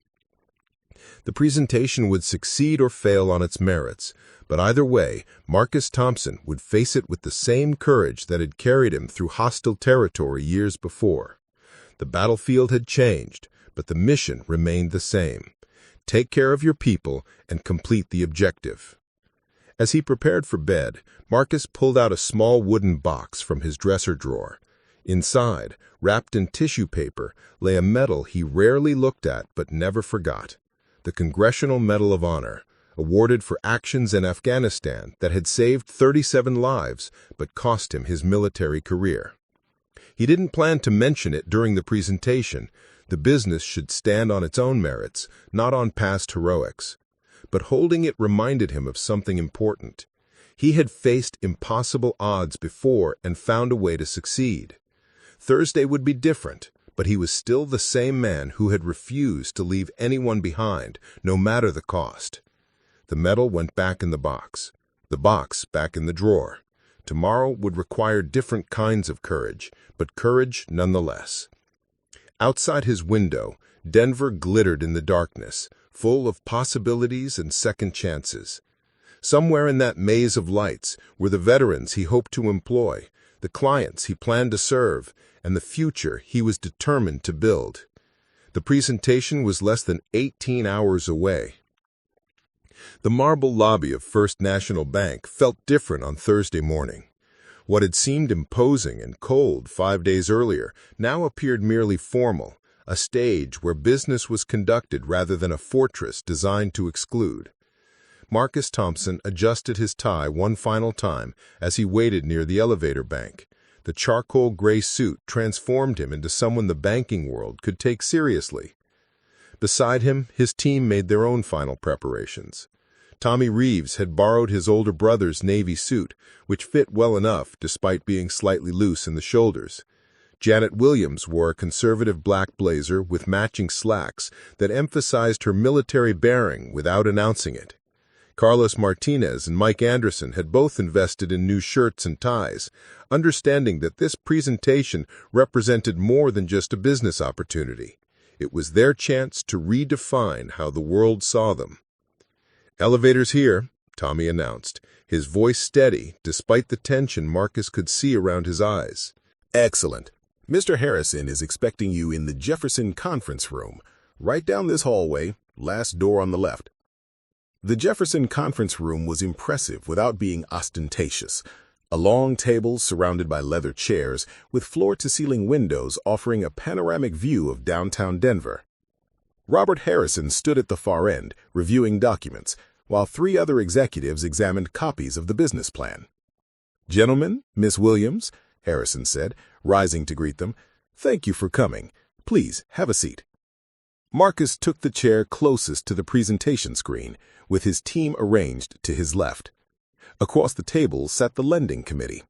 The presentation would succeed or fail on its merits, but either way, Marcus Thompson would face it with the same courage that had carried him through hostile territory years before. The battlefield had changed, but the mission remained the same. Take care of your people and complete the objective. As he prepared for bed, Marcus pulled out a small wooden box from his dresser drawer. Inside, wrapped in tissue paper, lay a medal he rarely looked at but never forgot. The Congressional Medal of Honor, awarded for actions in Afghanistan that had saved 37 lives but cost him his military career. He didn't plan to mention it during the presentation. The business should stand on its own merits, not on past heroics. But holding it reminded him of something important. He had faced impossible odds before and found a way to succeed. Thursday would be different, but he was still the same man who had refused to leave anyone behind, no matter the cost. The medal went back in the box back in the drawer. Tomorrow would require different kinds of courage, but courage nonetheless. Outside his window, Denver glittered in the darkness, full of possibilities and second chances. Somewhere in that maze of lights were the veterans he hoped to employ, the clients he planned to serve, and the future he was determined to build. The presentation was less than 18 hours away. The marble lobby of First National Bank felt different on Thursday morning. What had seemed imposing and cold 5 days earlier now appeared merely formal, a stage where business was conducted rather than a fortress designed to exclude. Marcus Thompson adjusted his tie one final time as he waited near the elevator bank. The charcoal gray suit transformed him into someone the banking world could take seriously. Beside him, his team made their own final preparations. Tommy Reeves had borrowed his older brother's navy suit, which fit well enough despite being slightly loose in the shoulders. Janet Williams wore a conservative black blazer with matching slacks that emphasized her military bearing without announcing it. Carlos Martinez and Mike Anderson had both invested in new shirts and ties, understanding that this presentation represented more than just a business opportunity. It was their chance to redefine how the world saw them. "Elevators here," Tommy announced, his voice steady despite the tension Marcus could see around his eyes. Excellent. Mr. Harrison is expecting you in the Jefferson Conference Room, right down this hallway, last door on the left. The Jefferson Conference Room was impressive without being ostentatious. A long table surrounded by leather chairs with floor-to-ceiling windows offering a panoramic view of downtown Denver. Robert Harrison stood at the far end, reviewing documents, while 3 other executives examined copies of the business plan. "Gentlemen, Miss Williams," Harrison said, rising to greet them, "thank you for coming. Please, have a seat." Marcus took the chair closest to the presentation screen, with his team arranged to his left. Across the table sat the lending committee.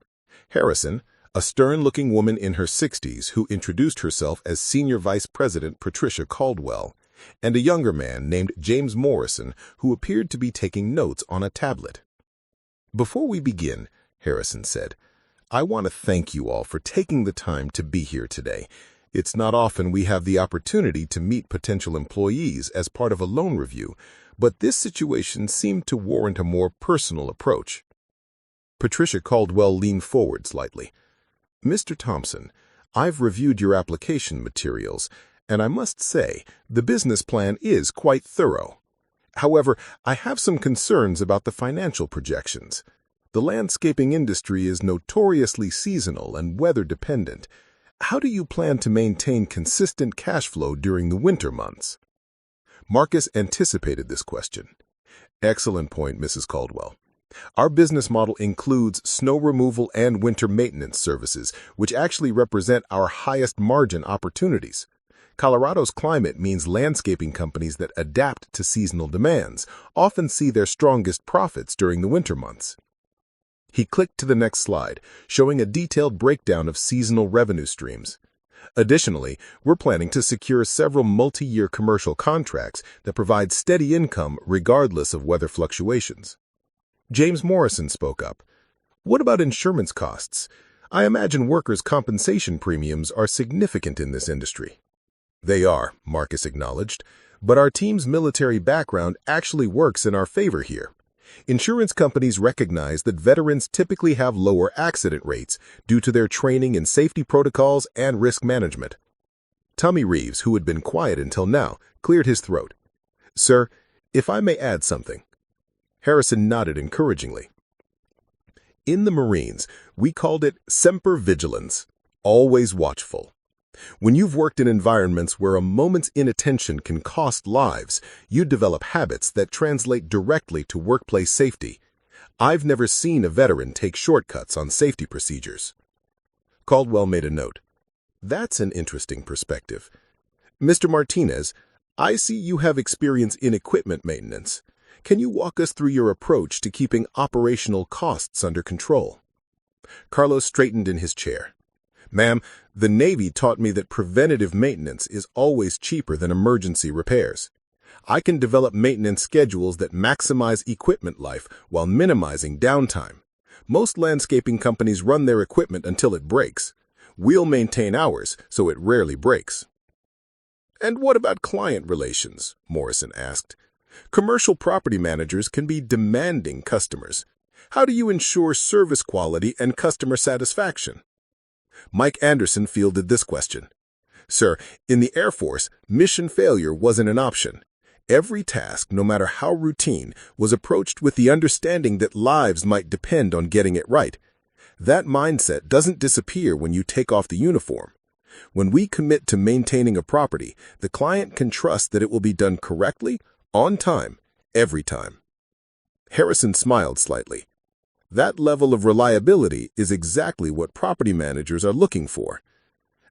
Harrison, a stern-looking woman in her 60s who introduced herself as Senior Vice President Patricia Caldwell, and a younger man named James Morrison who appeared to be taking notes on a tablet. "Before we begin," Harrison said, "I want to thank you all for taking the time to be here today. It's not often we have the opportunity to meet potential employees as part of a loan review, but this situation seemed to warrant a more personal approach." Patricia Caldwell leaned forward slightly. Mr. Thompson, I've reviewed your application materials, and I must say, the business plan is quite thorough. However, I have some concerns about the financial projections. The landscaping industry is notoriously seasonal and weather-dependent. How do you plan to maintain consistent cash flow during the winter months? Marcus anticipated this question. Excellent point, Mrs. Caldwell. Our business model includes snow removal and winter maintenance services, which actually represent our highest margin opportunities. Colorado's climate means landscaping companies that adapt to seasonal demands often see their strongest profits during the winter months. He clicked to the next slide, showing a detailed breakdown of seasonal revenue streams. Additionally, we're planning to secure several multi-year commercial contracts that provide steady income regardless of weather fluctuations. James Morrison spoke up. What about insurance costs? I imagine workers' compensation premiums are significant in this industry. They are, Marcus acknowledged, but our team's military background actually works in our favor here. Insurance companies recognize that veterans typically have lower accident rates due to their training in safety protocols and risk management. Tommy Reeves, who had been quiet until now, cleared his throat. Sir, if I may add something. Harrison nodded encouragingly. In the Marines, we called it semper vigilans, always watchful. When you've worked in environments where a moment's inattention can cost lives, you develop habits that translate directly to workplace safety. I've never seen a veteran take shortcuts on safety procedures. Caldwell made a note. That's an interesting perspective. Mr. Martinez, I see you have experience in equipment maintenance. Can you walk us through your approach to keeping operational costs under control? Carlos straightened in his chair. Ma'am, the Navy taught me that preventative maintenance is always cheaper than emergency repairs. I can develop maintenance schedules that maximize equipment life while minimizing downtime. Most landscaping companies run their equipment until it breaks. We'll maintain ours so it rarely breaks. And what about client relations? Morrison asked. Commercial property managers can be demanding customers. How do you ensure service quality and customer satisfaction? Mike Anderson fielded this question. Sir, in the Air Force, mission failure wasn't an option. Every task, no matter how routine, was approached with the understanding that lives might depend on getting it right. That mindset doesn't disappear when you take off the uniform. When we commit to maintaining a property, the client can trust that it will be done correctly, on time, every time. Harrison smiled slightly. That level of reliability is exactly what property managers are looking for.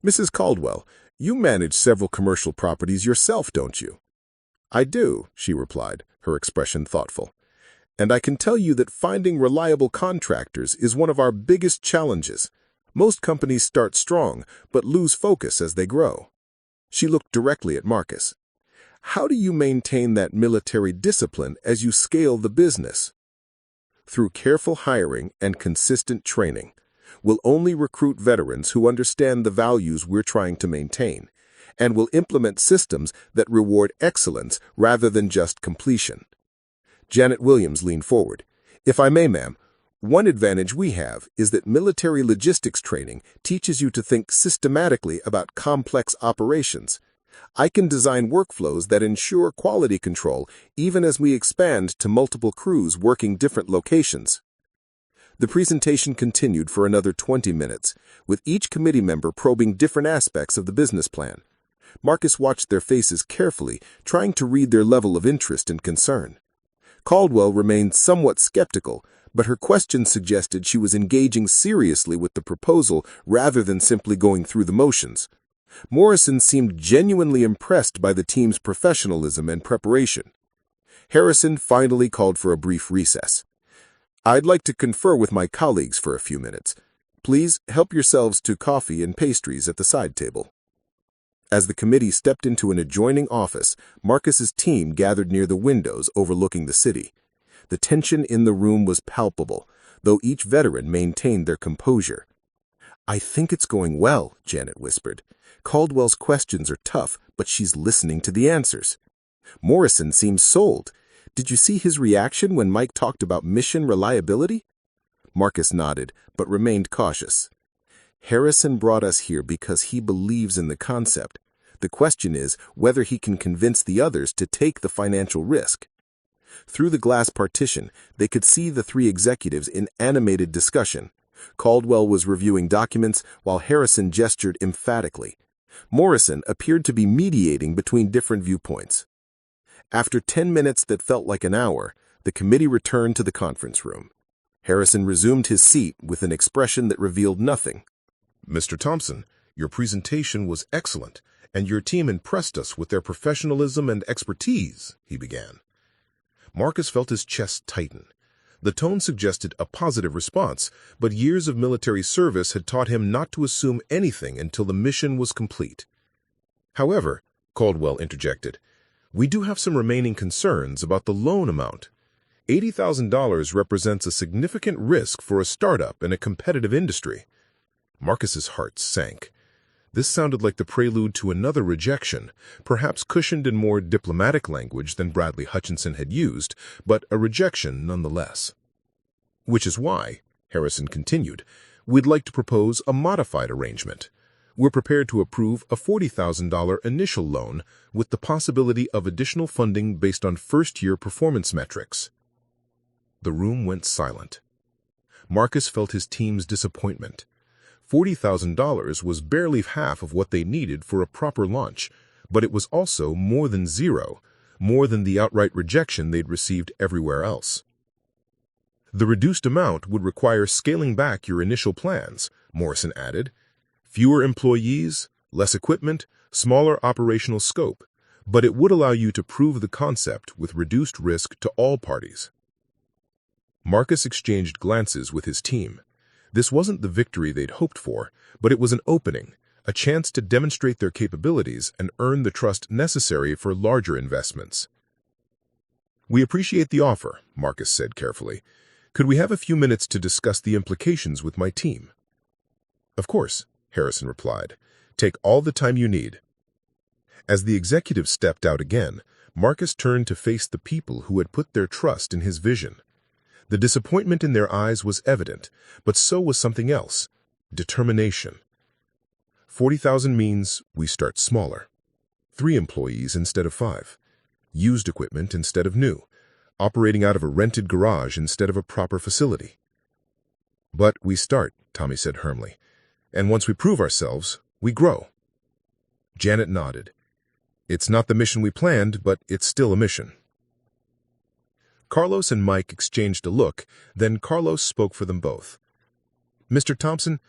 Mrs. Caldwell, you manage several commercial properties yourself, don't you? I do, she replied, her expression thoughtful. And I can tell you that finding reliable contractors is one of our biggest challenges. Most companies start strong, but lose focus as they grow. She looked directly at Marcus. How do you maintain that military discipline as you scale the business? Through careful hiring and consistent training, we'll only recruit veterans who understand the values we're trying to maintain, and will implement systems that reward excellence rather than just completion. Janet Williams leaned forward. If I may, ma'am, one advantage we have is that military logistics training teaches you to think systematically about complex operations. I can design workflows that ensure quality control even as we expand to multiple crews working different locations. The presentation continued for another 20 minutes, with each committee member probing different aspects of the business plan. Marcus watched their faces carefully, trying to read their level of interest and concern. Caldwell remained somewhat skeptical, but her questions suggested she was engaging seriously with the proposal rather than simply going through the motions. Morrison seemed genuinely impressed by the team's professionalism and preparation. Harrison finally called for a brief recess. I'd like to confer with my colleagues for a few minutes. Please help yourselves to coffee and pastries at the side table. As the committee stepped into an adjoining office, Marcus's team gathered near the windows overlooking the city. The tension in the room was palpable, though each veteran maintained their composure. I think it's going well, Janet whispered. Caldwell's questions are tough, but she's listening to the answers. Morrison seemed sold. Did you see his reaction when Mike talked about mission reliability? Marcus nodded, but remained cautious. Harrison brought us here because he believes in the concept. The question is whether he can convince the others to take the financial risk. Through the glass partition, they could see the three executives in animated discussion. Caldwell was reviewing documents while Harrison gestured emphatically. Morrison appeared to be mediating between different viewpoints. After 10 minutes that felt like an hour, the committee returned to the conference room. Harrison resumed his seat with an expression that revealed nothing. Mr. Thompson, your presentation was excellent, and your team impressed us with their professionalism and expertise, he began. Marcus felt his chest tighten. The tone suggested a positive response, but years of military service had taught him not to assume anything until the mission was complete. However, Caldwell interjected, we do have some remaining concerns about the loan amount. $80,000 represents a significant risk for a startup in a competitive industry. Marcus's heart sank. This sounded like the prelude to another rejection, perhaps cushioned in more diplomatic language than Bradley Hutchinson had used, but a rejection nonetheless. Which is why, Harrison continued, we'd like to propose a modified arrangement. We're prepared to approve a $40,000 initial loan with the possibility of additional funding based on first-year performance metrics. The room went silent. Marcus felt his team's disappointment. $40,000 was barely half of what they needed for a proper launch, but it was also more than zero, more than the outright rejection they'd received everywhere else. The reduced amount would require scaling back your initial plans, Morrison added. Fewer employees, less equipment, smaller operational scope, but it would allow you to prove the concept with reduced risk to all parties. Marcus exchanged glances with his team. This wasn't the victory they'd hoped for, but it was an opening, a chance to demonstrate their capabilities and earn the trust necessary for larger investments. We appreciate the offer, Marcus said carefully. Could we have a few minutes to discuss the implications with my team? Of course, Harrison replied. Take all the time you need. As the executive stepped out again, Marcus turned to face the people who had put their trust in his vision. The disappointment in their eyes was evident, but so was something else, determination. 40,000 means we start smaller. 3 employees instead of 5. Used equipment instead of new. Operating out of a rented garage instead of a proper facility. But we start, Tommy said firmly. And once we prove ourselves, we grow. Janet nodded. It's not the mission we planned, but it's still a mission. Carlos and Mike exchanged a look, then Carlos spoke for them both. Mr. Thompson,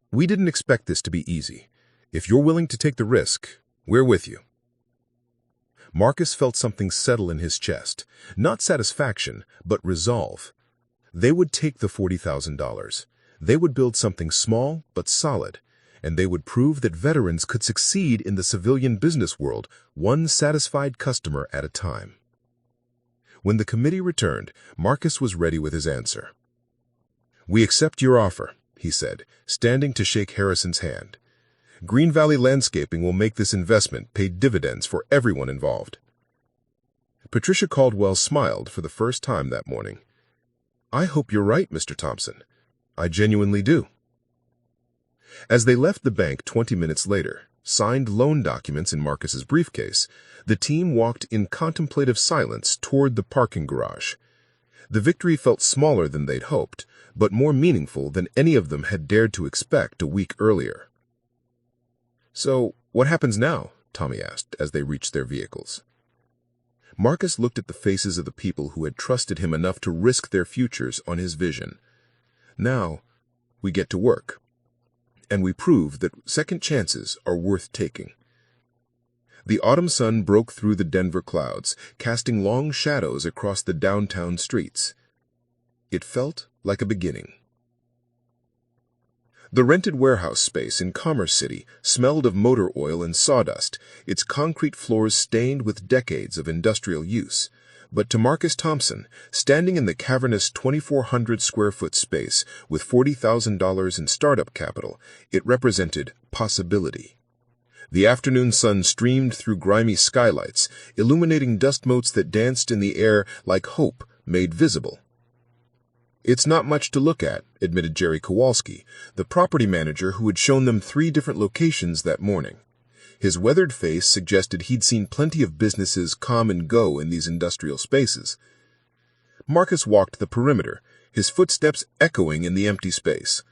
we didn't expect this to be easy. If you're willing to take the risk, we're with you. Marcus felt something settle in his chest, not satisfaction, but resolve. They would take the $40,000. They would build something small but solid, and they would prove that veterans could succeed in the civilian business world, one satisfied customer at a time. When the committee returned, Marcus was ready with his answer. We accept your offer, he said, standing to shake Harrison's hand. Green Valley Landscaping will make this investment pay dividends for everyone involved. Patricia Caldwell smiled for the first time that morning. I hope you're right, Mr. Thompson. I genuinely do. As they left the bank 20 minutes later, signed loan documents in Marcus's briefcase, the team walked in contemplative silence toward the parking garage. The victory felt smaller than they'd hoped, but more meaningful than any of them had dared to expect a week earlier. So, what happens now? Tommy asked as they reached their vehicles. Marcus looked at the faces of the people who had trusted him enough to risk their futures on his vision. Now, we get to work. And we prove that second chances are worth taking. The autumn sun broke through the Denver clouds, casting long shadows across the downtown streets. It felt like a beginning. The rented warehouse space in Commerce City smelled of motor oil and sawdust, its concrete floors stained with decades of industrial use. But to Marcus Thompson, standing in the cavernous 2,400-square-foot space with $40,000 in startup capital, it represented possibility. The afternoon sun streamed through grimy skylights, illuminating dust motes that danced in the air like hope made visible. It's not much to look at, admitted Jerry Kowalski, the property manager who had shown them 3 different locations that morning. His weathered face suggested he'd seen plenty of businesses come and go in these industrial spaces. Marcus walked the perimeter, his footsteps echoing in the empty space.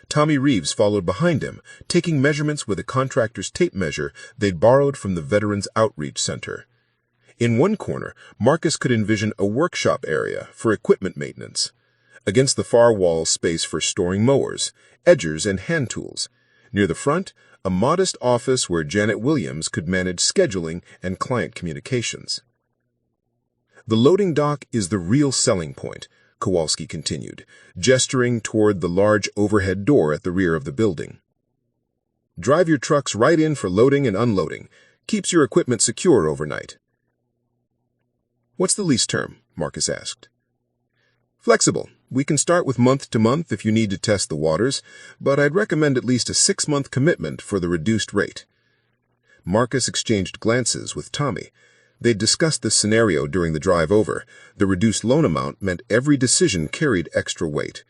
Tommy Reeves followed behind him, taking measurements with a contractor's tape measure they'd borrowed from the Veterans Outreach Center. In one corner, Marcus could envision a workshop area for equipment maintenance. Against the far wall, space for storing mowers, edgers, and hand tools. Near the front, a modest office where Janet Williams could manage scheduling and client communications. The loading dock is the real selling point, Kowalski continued, gesturing toward the large overhead door at the rear of the building. Drive your trucks right in for loading and unloading. Keeps your equipment secure overnight. What's the lease term? Marcus asked. Flexible. We can start with month to month if you need to test the waters, but I'd recommend at least a 6-month commitment for the reduced rate. Marcus exchanged glances with Tommy. They'd discussed this scenario during the drive over. The reduced loan amount meant every decision carried extra weight.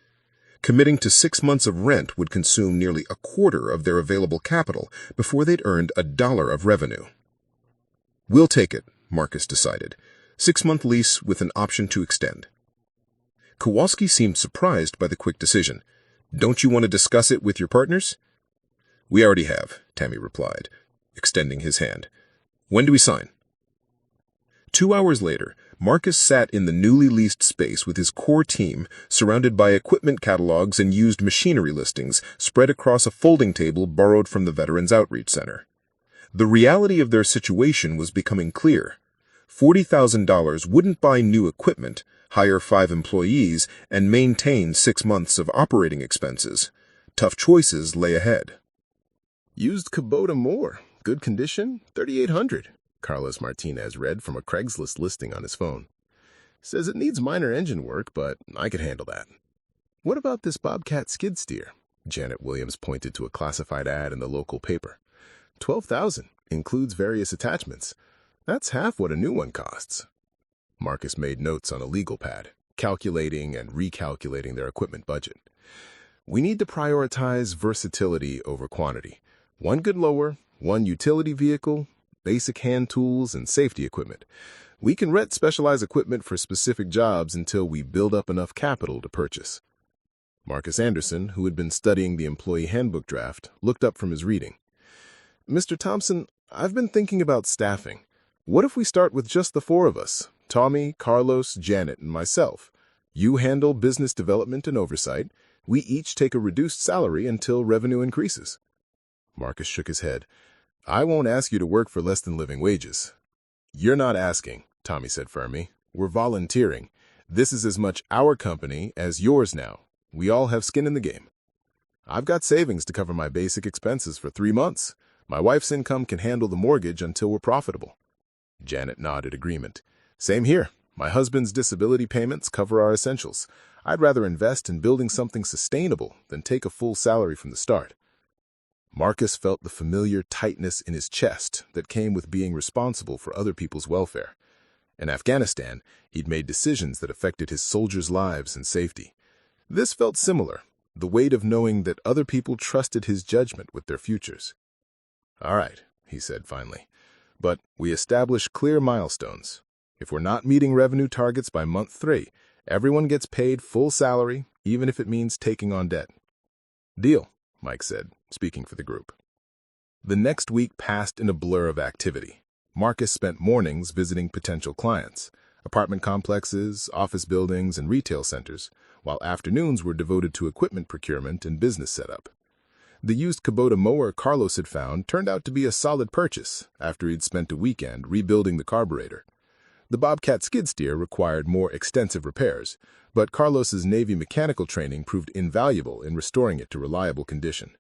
Committing to 6 months of rent would consume nearly a quarter of their available capital before they'd earned $1 of revenue. We'll take it, Marcus decided. 6-month lease with an option to extend. Kowalski seemed surprised by the quick decision. Don't you want to discuss it with your partners? We already have, Tommy replied, extending his hand. When do we sign? 2 hours later, Marcus sat in the newly leased space with his core team, surrounded by equipment catalogs and used machinery listings spread across a folding table borrowed from the Veterans Outreach Center. The reality of their situation was becoming clear. $40,000 wouldn't buy new equipment, hire 5 employees, and maintain 6 months of operating expenses. Tough choices lay ahead. Used Kubota mower. Good condition, $3,800. Carlos Martinez read from a Craigslist listing on his phone. Says it needs minor engine work, but I could handle that. What about this Bobcat skid steer? Janet Williams pointed to a classified ad in the local paper. $12,000, includes various attachments. That's half what a new one costs. Marcus made notes on a legal pad, calculating and recalculating their equipment budget. We need to prioritize versatility over quantity. 1 good lower, 1 utility vehicle, basic hand tools, and safety equipment. We can rent specialized equipment for specific jobs until we build up enough capital to purchase. Marcus Anderson, who had been studying the employee handbook draft, looked up from his reading. Mr. Thompson, I've been thinking about staffing. What if we start with just the 4 of us? Tommy, Carlos, Janet, and myself. You handle business development and oversight. We each take a reduced salary until revenue increases. Marcus shook his head. I won't ask you to work for less than living wages. You're not asking, Tommy said firmly. We're volunteering. This is as much our company as yours now. We all have skin in the game. I've got savings to cover my basic expenses for 3 months. My wife's income can handle the mortgage until we're profitable. Janet nodded agreement. Same here. My husband's disability payments cover our essentials. I'd rather invest in building something sustainable than take a full salary from the start. Marcus felt the familiar tightness in his chest that came with being responsible for other people's welfare. In Afghanistan, he'd made decisions that affected his soldiers' lives and safety. This felt similar, the weight of knowing that other people trusted his judgment with their futures. All right, he said finally, but we establish clear milestones. If we're not meeting revenue targets by month 3, everyone gets paid full salary, even if it means taking on debt. Deal, Mike said, speaking for the group. The next week passed in a blur of activity. Marcus spent mornings visiting potential clients, apartment complexes, office buildings, and retail centers, while afternoons were devoted to equipment procurement and business setup. The used Kubota mower Carlos had found turned out to be a solid purchase after he'd spent a weekend rebuilding the carburetor. The Bobcat skid steer required more extensive repairs, but Carlos's Navy mechanical training proved invaluable in restoring it to reliable condition.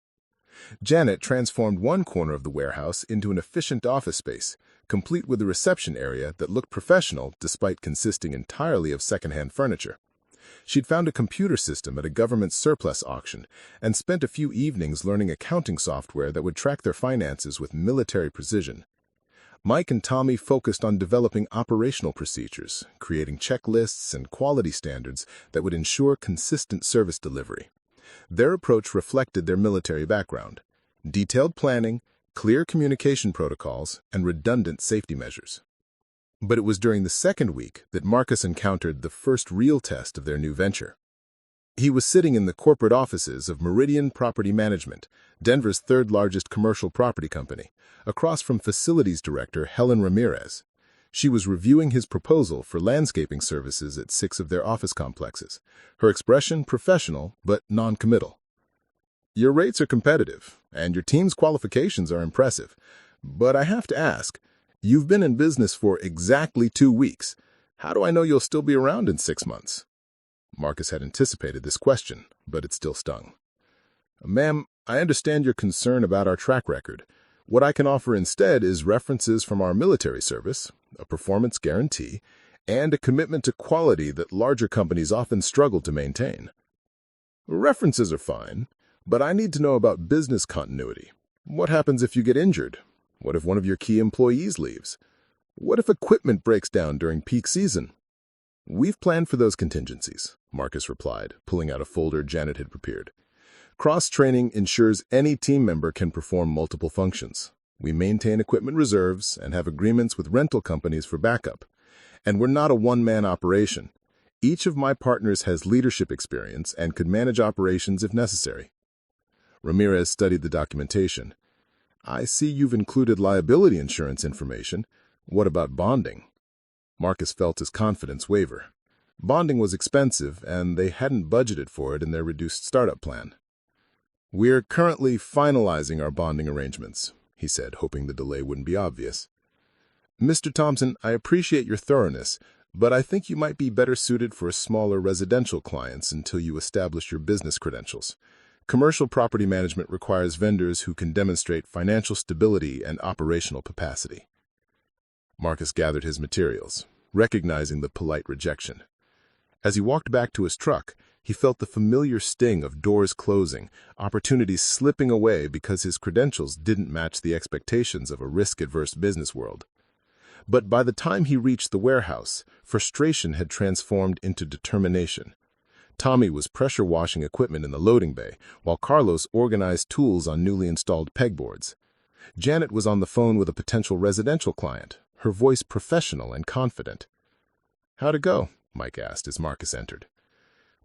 Janet transformed one corner of the warehouse into an efficient office space, complete with a reception area that looked professional despite consisting entirely of secondhand furniture. She'd found a computer system at a government surplus auction and spent a few evenings learning accounting software that would track their finances with military precision. Mike and Tommy focused on developing operational procedures, creating checklists and quality standards that would ensure consistent service delivery. Their approach reflected their military background: detailed planning, clear communication protocols, and redundant safety measures. But it was during the second week that Marcus encountered the first real test of their new venture. He was sitting in the corporate offices of Meridian Property Management, Denver's third-largest commercial property company, across from Facilities Director Helen Ramirez. She was reviewing his proposal for landscaping services at 6 of their office complexes, her expression professional but non-committal. "Your rates are competitive, and your team's qualifications are impressive. But I have to ask, you've been in business for exactly 2 weeks. How do I know you'll still be around in 6 months? Marcus had anticipated this question, but it still stung. "Ma'am, I understand your concern about our track record. What I can offer instead is references from our military service, a performance guarantee, and a commitment to quality that larger companies often struggle to maintain." "References are fine, but I need to know about business continuity. What happens if you get injured? What if one of your key employees leaves? What if equipment breaks down during peak season?" "We've planned for those contingencies," Marcus replied, pulling out a folder Janet had prepared. "Cross-training ensures any team member can perform multiple functions. We maintain equipment reserves and have agreements with rental companies for backup. And we're not a one-man operation. Each of my partners has leadership experience and could manage operations if necessary." Ramirez studied the documentation. "I see you've included liability insurance information. What about bonding?" Marcus felt his confidence waver. Bonding was expensive, and they hadn't budgeted for it in their reduced startup plan. "We're currently finalizing our bonding arrangements," he said, hoping the delay wouldn't be obvious. "Mr. Thompson, I appreciate your thoroughness, but I think you might be better suited for smaller residential clients until you establish your business credentials. Commercial property management requires vendors who can demonstrate financial stability and operational capacity." Marcus gathered his materials, recognizing the polite rejection. As he walked back to his truck, he felt the familiar sting of doors closing, opportunities slipping away because his credentials didn't match the expectations of a risk-averse business world. But by the time he reached the warehouse, frustration had transformed into determination. Tommy was pressure washing equipment in the loading bay, while Carlos organized tools on newly installed pegboards. Janet was on the phone with a potential residential client, her voice professional and confident. "How'd it go?" Mike asked as Marcus entered.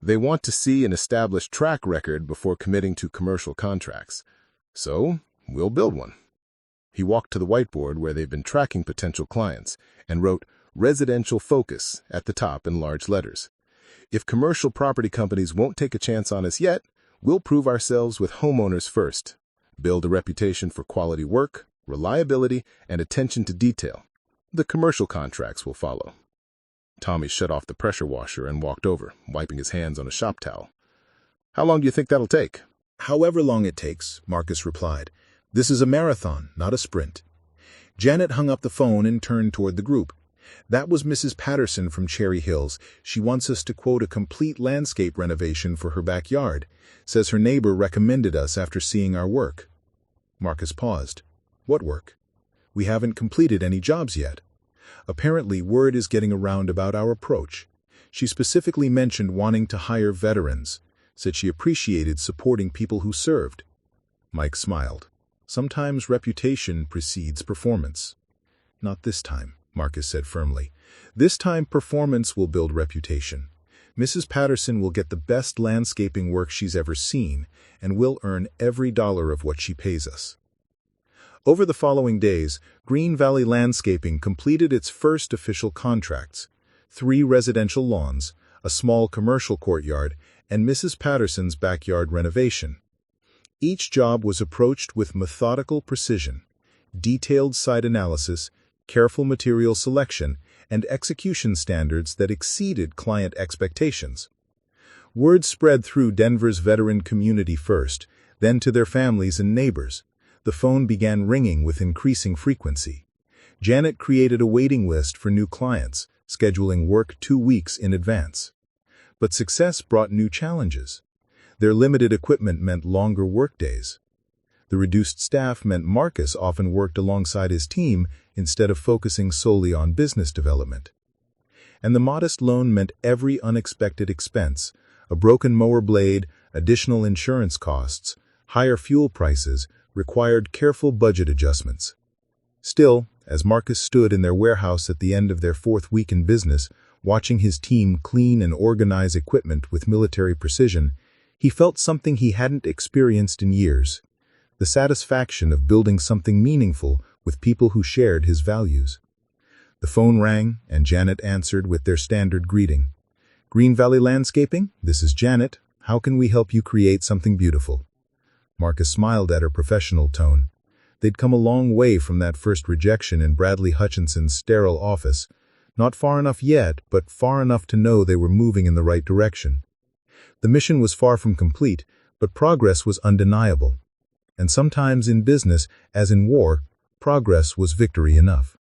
"They want to see an established track record before committing to commercial contracts. So, we'll build one." He walked to the whiteboard where they've been tracking potential clients and wrote "Residential Focus" at the top in large letters. "If commercial property companies won't take a chance on us yet, we'll prove ourselves with homeowners first. Build a reputation for quality work, reliability, and attention to detail. The commercial contracts will follow." Tommy shut off the pressure washer and walked over, wiping his hands on a shop towel. "How long do you think that'll take?" "However long it takes," Marcus replied. "This is a marathon, not a sprint." Janet hung up the phone and turned toward the group. "That was Mrs. Patterson from Cherry Hills. She wants us to quote a complete landscape renovation for her backyard. Says her neighbor recommended us after seeing our work." Marcus paused. "What work?" "We haven't completed any jobs yet. Apparently, word is getting around about our approach. She specifically mentioned wanting to hire veterans, said she appreciated supporting people who served." Mike smiled. "Sometimes reputation precedes performance." "Not this time," Marcus said firmly. "This time performance will build reputation. Mrs. Patterson will get the best landscaping work she's ever seen, and we'll earn every dollar of what she pays us." Over the following days, Green Valley Landscaping completed its first official contracts: 3 residential lawns, a small commercial courtyard, and Mrs. Patterson's backyard renovation. Each job was approached with methodical precision, detailed site analysis, careful material selection, and execution standards that exceeded client expectations. Word spread through Denver's veteran community first, then to their families and neighbors. The phone began ringing with increasing frequency. Janet created a waiting list for new clients, scheduling work 2 weeks in advance. But success brought new challenges. Their limited equipment meant longer workdays. The reduced staff meant Marcus often worked alongside his team instead of focusing solely on business development. And the modest loan meant every unexpected expense, a broken mower blade, additional insurance costs, higher fuel prices, required careful budget adjustments. Still, as Marcus stood in their warehouse at the end of their 4th week in business, watching his team clean and organize equipment with military precision, he felt something he hadn't experienced in years: the satisfaction of building something meaningful with people who shared his values. The phone rang, and Janet answered with their standard greeting. "Green Valley Landscaping, this is Janet. How can we help you create something beautiful?" Marcus smiled at her professional tone. They'd come a long way from that first rejection in Bradley Hutchinson's sterile office. Not far enough yet, but far enough to know they were moving in the right direction. The mission was far from complete, but progress was undeniable. And sometimes in business, as in war, progress was victory enough.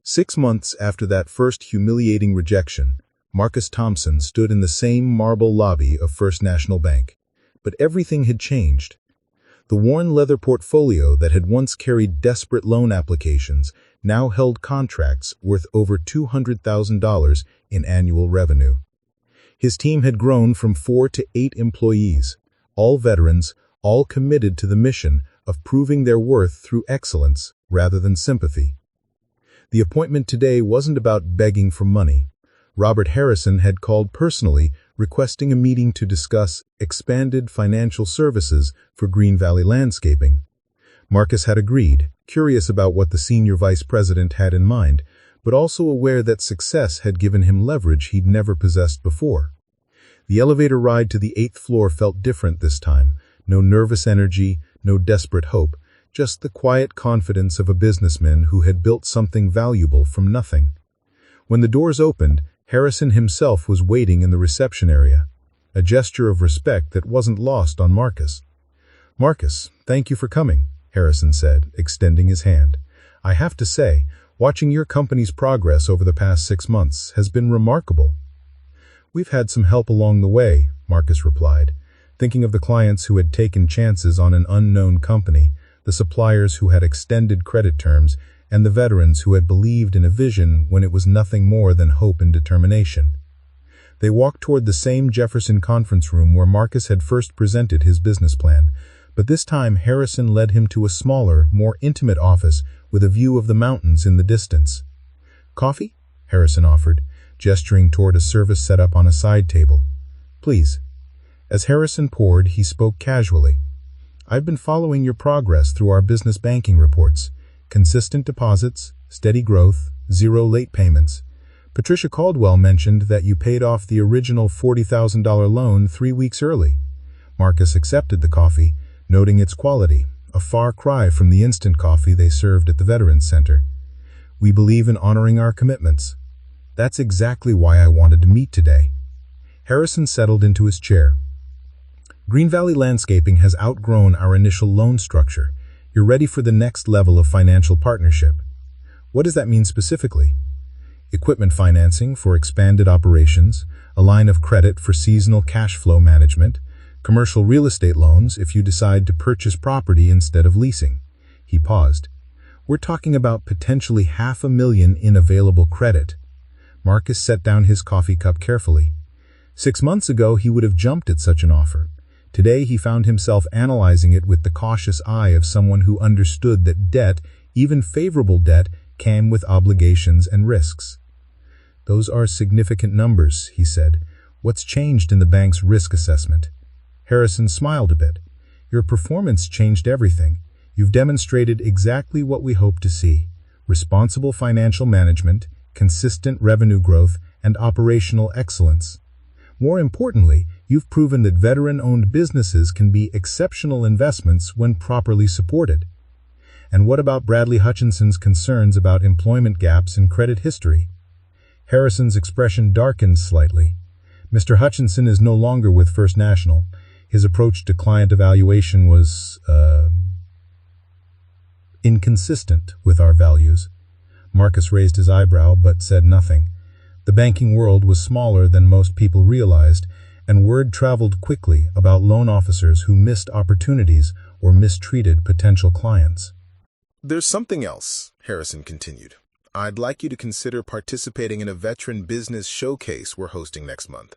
6 months after that first humiliating rejection, Marcus Thompson stood in the same marble lobby of First National Bank. But everything had changed. The worn leather portfolio that had once carried desperate loan applications now held contracts worth over $200,000 in annual revenue. His team had grown from 4 to 8 employees, all veterans, all committed to the mission of proving their worth through excellence rather than sympathy. The appointment today wasn't about begging for money. Robert Harrison had called personally, requesting a meeting to discuss expanded financial services for Green Valley Landscaping. Marcus had agreed, curious about what the senior vice president had in mind, but also aware that success had given him leverage he'd never possessed before. The elevator ride to the 8th floor felt different this time. No nervous energy, no desperate hope, just the quiet confidence of a businessman who had built something valuable from nothing. When the doors opened, Harrison himself was waiting in the reception area, a gesture of respect that wasn't lost on Marcus. "Marcus, thank you for coming," Harrison said, extending his hand. "I have to say, watching your company's progress over the past 6 months has been remarkable." "We've had some help along the way," Marcus replied, thinking of the clients who had taken chances on an unknown company, the suppliers who had extended credit terms, and the veterans who had believed in a vision when it was nothing more than hope and determination. They walked toward the same Jefferson conference room where Marcus had first presented his business plan, but this time Harrison led him to a smaller, more intimate office with a view of the mountains in the distance. "Coffee?" Harrison offered, gesturing toward a service set up on a side table. "Please." As Harrison poured, he spoke casually. "I've been following your progress through our business banking reports. Consistent deposits, steady growth, 0 late payments. Patricia Caldwell mentioned that you paid off the original $40,000 loan 3 weeks early." Marcus accepted the coffee, noting its quality, a far cry from the instant coffee they served at the Veterans Center. "We believe in honoring our commitments. That's exactly why I wanted to meet today." Harrison settled into his chair. "Green Valley Landscaping has outgrown our initial loan structure. You're ready for the next level of financial partnership." "What does that mean specifically?" "Equipment financing for expanded operations, a line of credit for seasonal cash flow management, commercial real estate loans if you decide to purchase property instead of leasing." He paused. "We're talking about potentially $500,000 in available credit." Marcus set down his coffee cup carefully. 6 months ago, he would have jumped at such an offer. Today, he found himself analyzing it with the cautious eye of someone who understood that debt, even favorable debt, came with obligations and risks. "Those are significant numbers," he said. "What's changed in the bank's risk assessment?" Harrison smiled a bit. "Your performance changed everything. You've demonstrated exactly what we hope to see: responsible financial management, consistent revenue growth, and operational excellence. More importantly, you've proven that veteran-owned businesses can be exceptional investments when properly supported." "And what about Bradley Hutchinson's concerns about employment gaps in credit history?" Harrison's expression darkened slightly. "Mr. Hutchinson is no longer with First National. His approach to client evaluation was, inconsistent with our values." Marcus raised his eyebrow but said nothing. The banking world was smaller than most people realized, and word traveled quickly about loan officers who missed opportunities or mistreated potential clients. There's something else, Harrison continued. I'd like you to consider participating in a veteran business showcase we're hosting next month.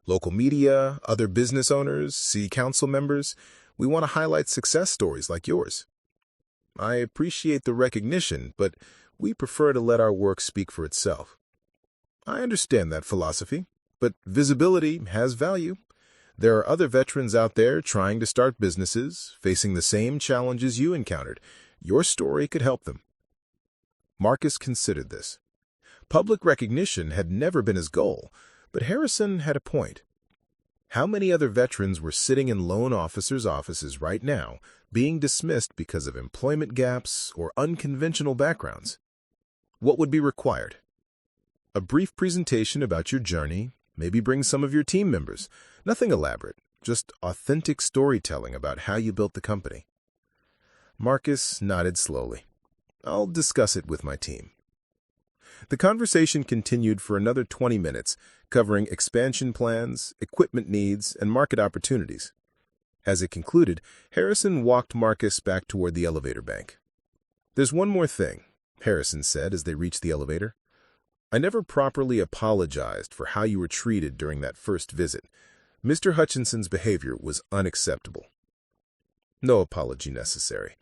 Local media, other business owners, city council members, we want to highlight success stories like yours. I appreciate the recognition, but we prefer to let our work speak for itself. I understand that philosophy, but visibility has value. There are other veterans out there trying to start businesses, facing the same challenges you encountered. Your story could help them. Marcus considered this. Public recognition had never been his goal, but Harrison had a point. How many other veterans were sitting in loan officers' offices right now, being dismissed because of employment gaps or unconventional backgrounds? What would be required? A brief presentation about your journey, maybe bring some of your team members. Nothing elaborate, just authentic storytelling about how you built the company. Marcus nodded slowly. I'll discuss it with my team. The conversation continued for another 20 minutes, covering expansion plans, equipment needs, and market opportunities. As it concluded, Harrison walked Marcus back toward the elevator bank. There's one more thing, Harrison said as they reached the elevator. I never properly apologized for how you were treated during that first visit. Mr. Hutchinson's behavior was unacceptable. No apology necessary.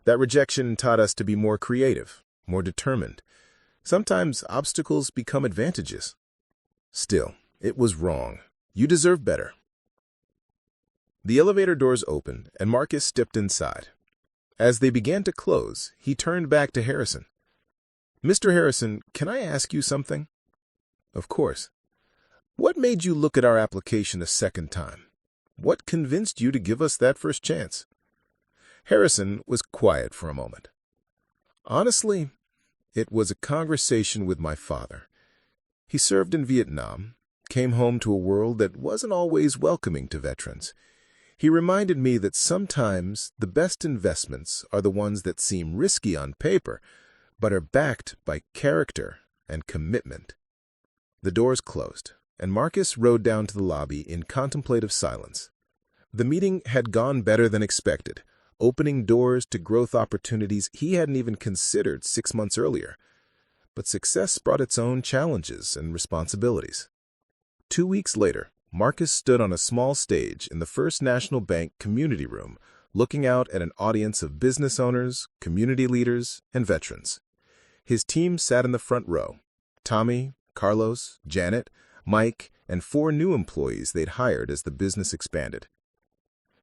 That rejection taught us to be more creative, more determined. Sometimes obstacles become advantages. Still, it was wrong. You deserve better. The elevator doors opened, and Marcus stepped inside. As they began to close, he turned back to Harrison. Mr. Harrison, can I ask you something? Of course. What made you look at our application a second time? What convinced you to give us that first chance? Harrison was quiet for a moment. Honestly, it was a conversation with my father. He served in Vietnam, came home to a world that wasn't always welcoming to veterans. He reminded me that sometimes the best investments are the ones that seem risky on paper, but are backed by character and commitment. The doors closed, and Marcus rode down to the lobby in contemplative silence. The meeting had gone better than expected, opening doors to growth opportunities he hadn't even considered 6 months earlier. But success brought its own challenges and responsibilities. 2 weeks later, Marcus stood on a small stage in the First National Bank community room, looking out at an audience of business owners, community leaders, and veterans. His team sat in the front row: Tommy, Carlos, Janet, Mike, and 4 new employees they'd hired as the business expanded.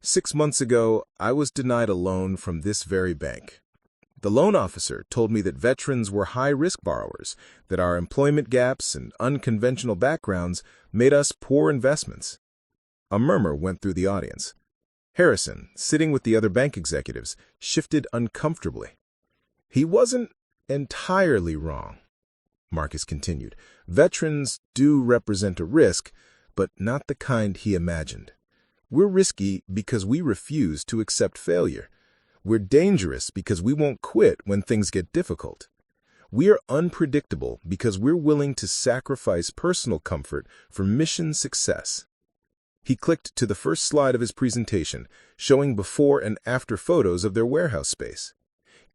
6 months ago, I was denied a loan from this very bank. The loan officer told me that veterans were high-risk borrowers, that our employment gaps and unconventional backgrounds made us poor investments. A murmur went through the audience. Harrison, sitting with the other bank executives, shifted uncomfortably. He wasn't entirely wrong, Marcus continued. Veterans do represent a risk, but not the kind he imagined. We're risky because we refuse to accept failure. We're dangerous because we won't quit when things get difficult. We're unpredictable because we're willing to sacrifice personal comfort for mission success. He clicked to the first slide of his presentation, showing before and after photos of their warehouse space.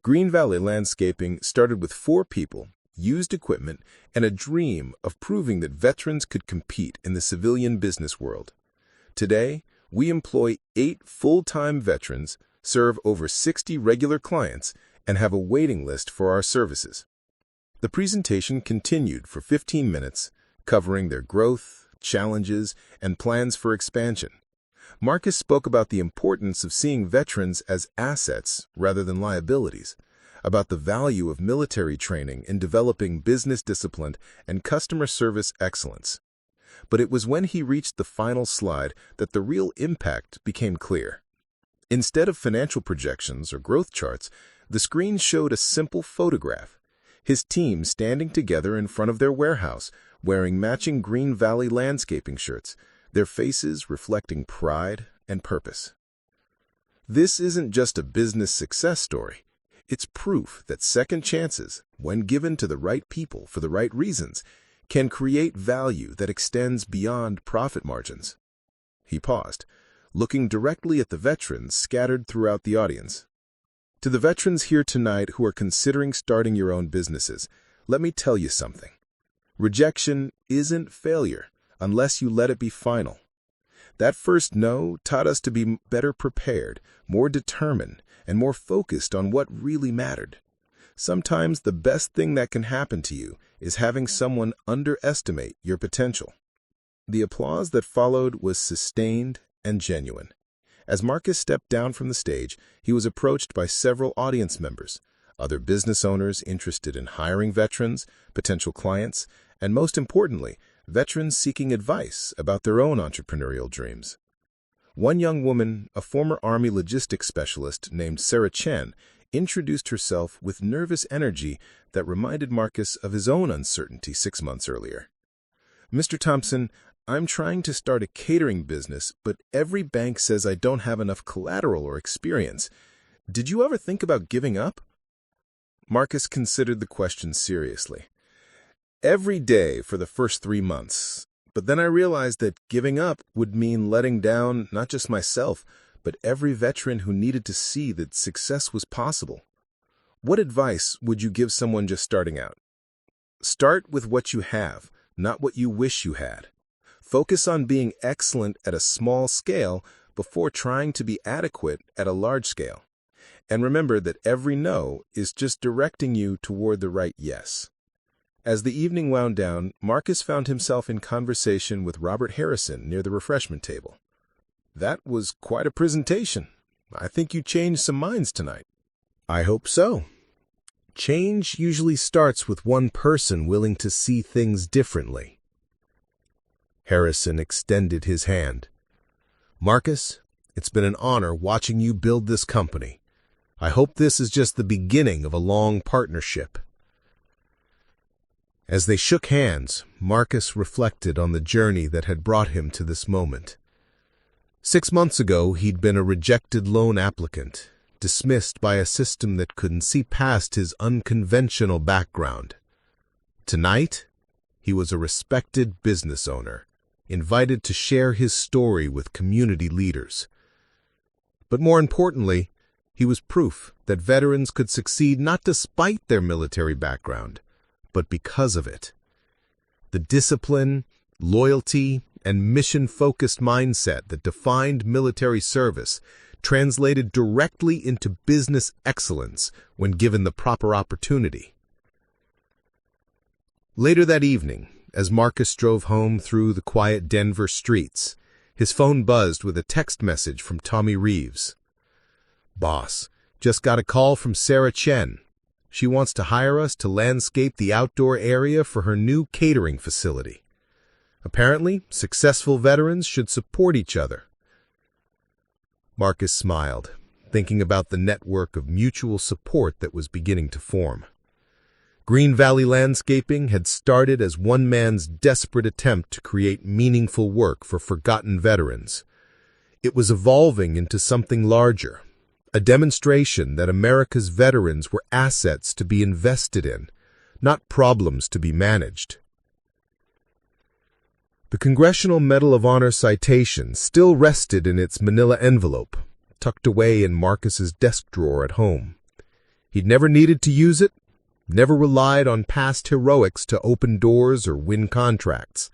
Green Valley Landscaping started with 4 people, used equipment, and a dream of proving that veterans could compete in the civilian business world. Today, we employ 8 full-time veterans, serve over 60 regular clients, and have a waiting list for our services. The presentation continued for 15 minutes, covering their growth, challenges, and plans for expansion. Marcus spoke about the importance of seeing veterans as assets rather than liabilities, about the value of military training in developing business discipline and customer service excellence. But it was when he reached the final slide that the real impact became clear. Instead of financial projections or growth charts, the screen showed a simple photograph: his team standing together in front of their warehouse, wearing matching Green Valley Landscaping shirts, their faces reflecting pride and purpose. This isn't just a business success story. It's proof that second chances, when given to the right people for the right reasons, can create value that extends beyond profit margins. He paused, looking directly at the veterans scattered throughout the audience. To the veterans here tonight who are considering starting your own businesses, let me tell you something. Rejection isn't failure unless you let it be final. That first no taught us to be better prepared, more determined, and more focused on what really mattered. Sometimes the best thing that can happen to you is having someone underestimate your potential. The applause that followed was sustained and genuine. As Marcus stepped down from the stage, he was approached by several audience members, other business owners interested in hiring veterans, potential clients, and most importantly, veterans seeking advice about their own entrepreneurial dreams. One young woman, a former Army logistics specialist named Sarah Chen, introduced herself with nervous energy that reminded Marcus of his own uncertainty 6 months earlier. "Mr. Thompson, I'm trying to start a catering business, but every bank says I don't have enough collateral or experience. Did you ever think about giving up?" Marcus considered the question seriously. "Every day for the first 3 months, but then I realized that giving up would mean letting down not just myself, but every veteran who needed to see that success was possible. What advice would you give someone just starting out?" "Start with what you have, not what you wish you had. Focus on being excellent at a small scale before trying to be adequate at a large scale. And remember that every no is just directing you toward the right yes." As the evening wound down, Marcus found himself in conversation with Robert Harrison near the refreshment table. "That was quite a presentation. I think you changed some minds tonight." "I hope so. Change usually starts with one person willing to see things differently." Harrison extended his hand. "Marcus, it's been an honor watching you build this company. I hope this is just the beginning of a long partnership." As they shook hands, Marcus reflected on the journey that had brought him to this moment. 6 months ago, he'd been a rejected loan applicant, dismissed by a system that couldn't see past his unconventional background. Tonight, he was a respected business owner, invited to share his story with community leaders. But more importantly, he was proof that veterans could succeed not despite their military background, but because of it. The discipline, loyalty, and mission-focused mindset that defined military service translated directly into business excellence when given the proper opportunity. Later that evening, as Marcus drove home through the quiet Denver streets, his phone buzzed with a text message from Tommy Reeves. "Boss, just got a call from Sarah Chen. She wants to hire us to landscape the outdoor area for her new catering facility. Apparently, successful veterans should support each other." Marcus smiled, thinking about the network of mutual support that was beginning to form. Green Valley Landscaping had started as one man's desperate attempt to create meaningful work for forgotten veterans. It was evolving into something larger, a demonstration that America's veterans were assets to be invested in, not problems to be managed. The Congressional Medal of Honor citation still rested in its manila envelope, tucked away in Marcus's desk drawer at home. He'd never needed to use it, never relied on past heroics to open doors or win contracts.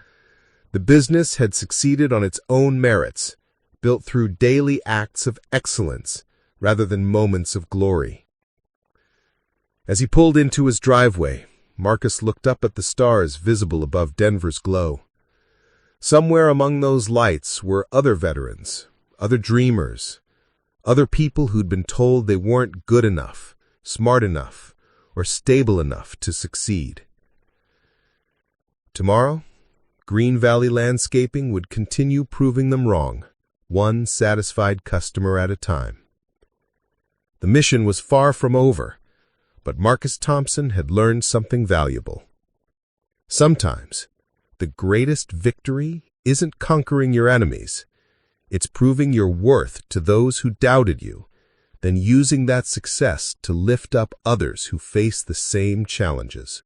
The business had succeeded on its own merits, built through daily acts of excellence rather than moments of glory. As he pulled into his driveway, Marcus looked up at the stars visible above Denver's glow. Somewhere among those lights were other veterans, other dreamers, other people who'd been told they weren't good enough, smart enough, or stable enough to succeed. Tomorrow, Green Valley Landscaping would continue proving them wrong, one satisfied customer at a time. The mission was far from over, but Marcus Thompson had learned something valuable. Sometimes, the greatest victory isn't conquering your enemies. It's proving your worth to those who doubted you, then using that success to lift up others who face the same challenges.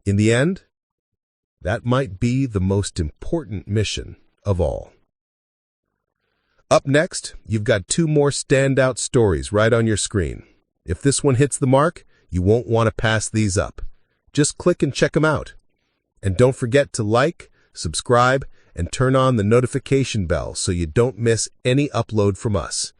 In the end, that might be the most important mission of all. Up next, you've got 2 more standout stories right on your screen. If this one hits the mark, you won't want to pass these up. Just click and check them out. And don't forget to like, subscribe, and turn on the notification bell so you don't miss any upload from us.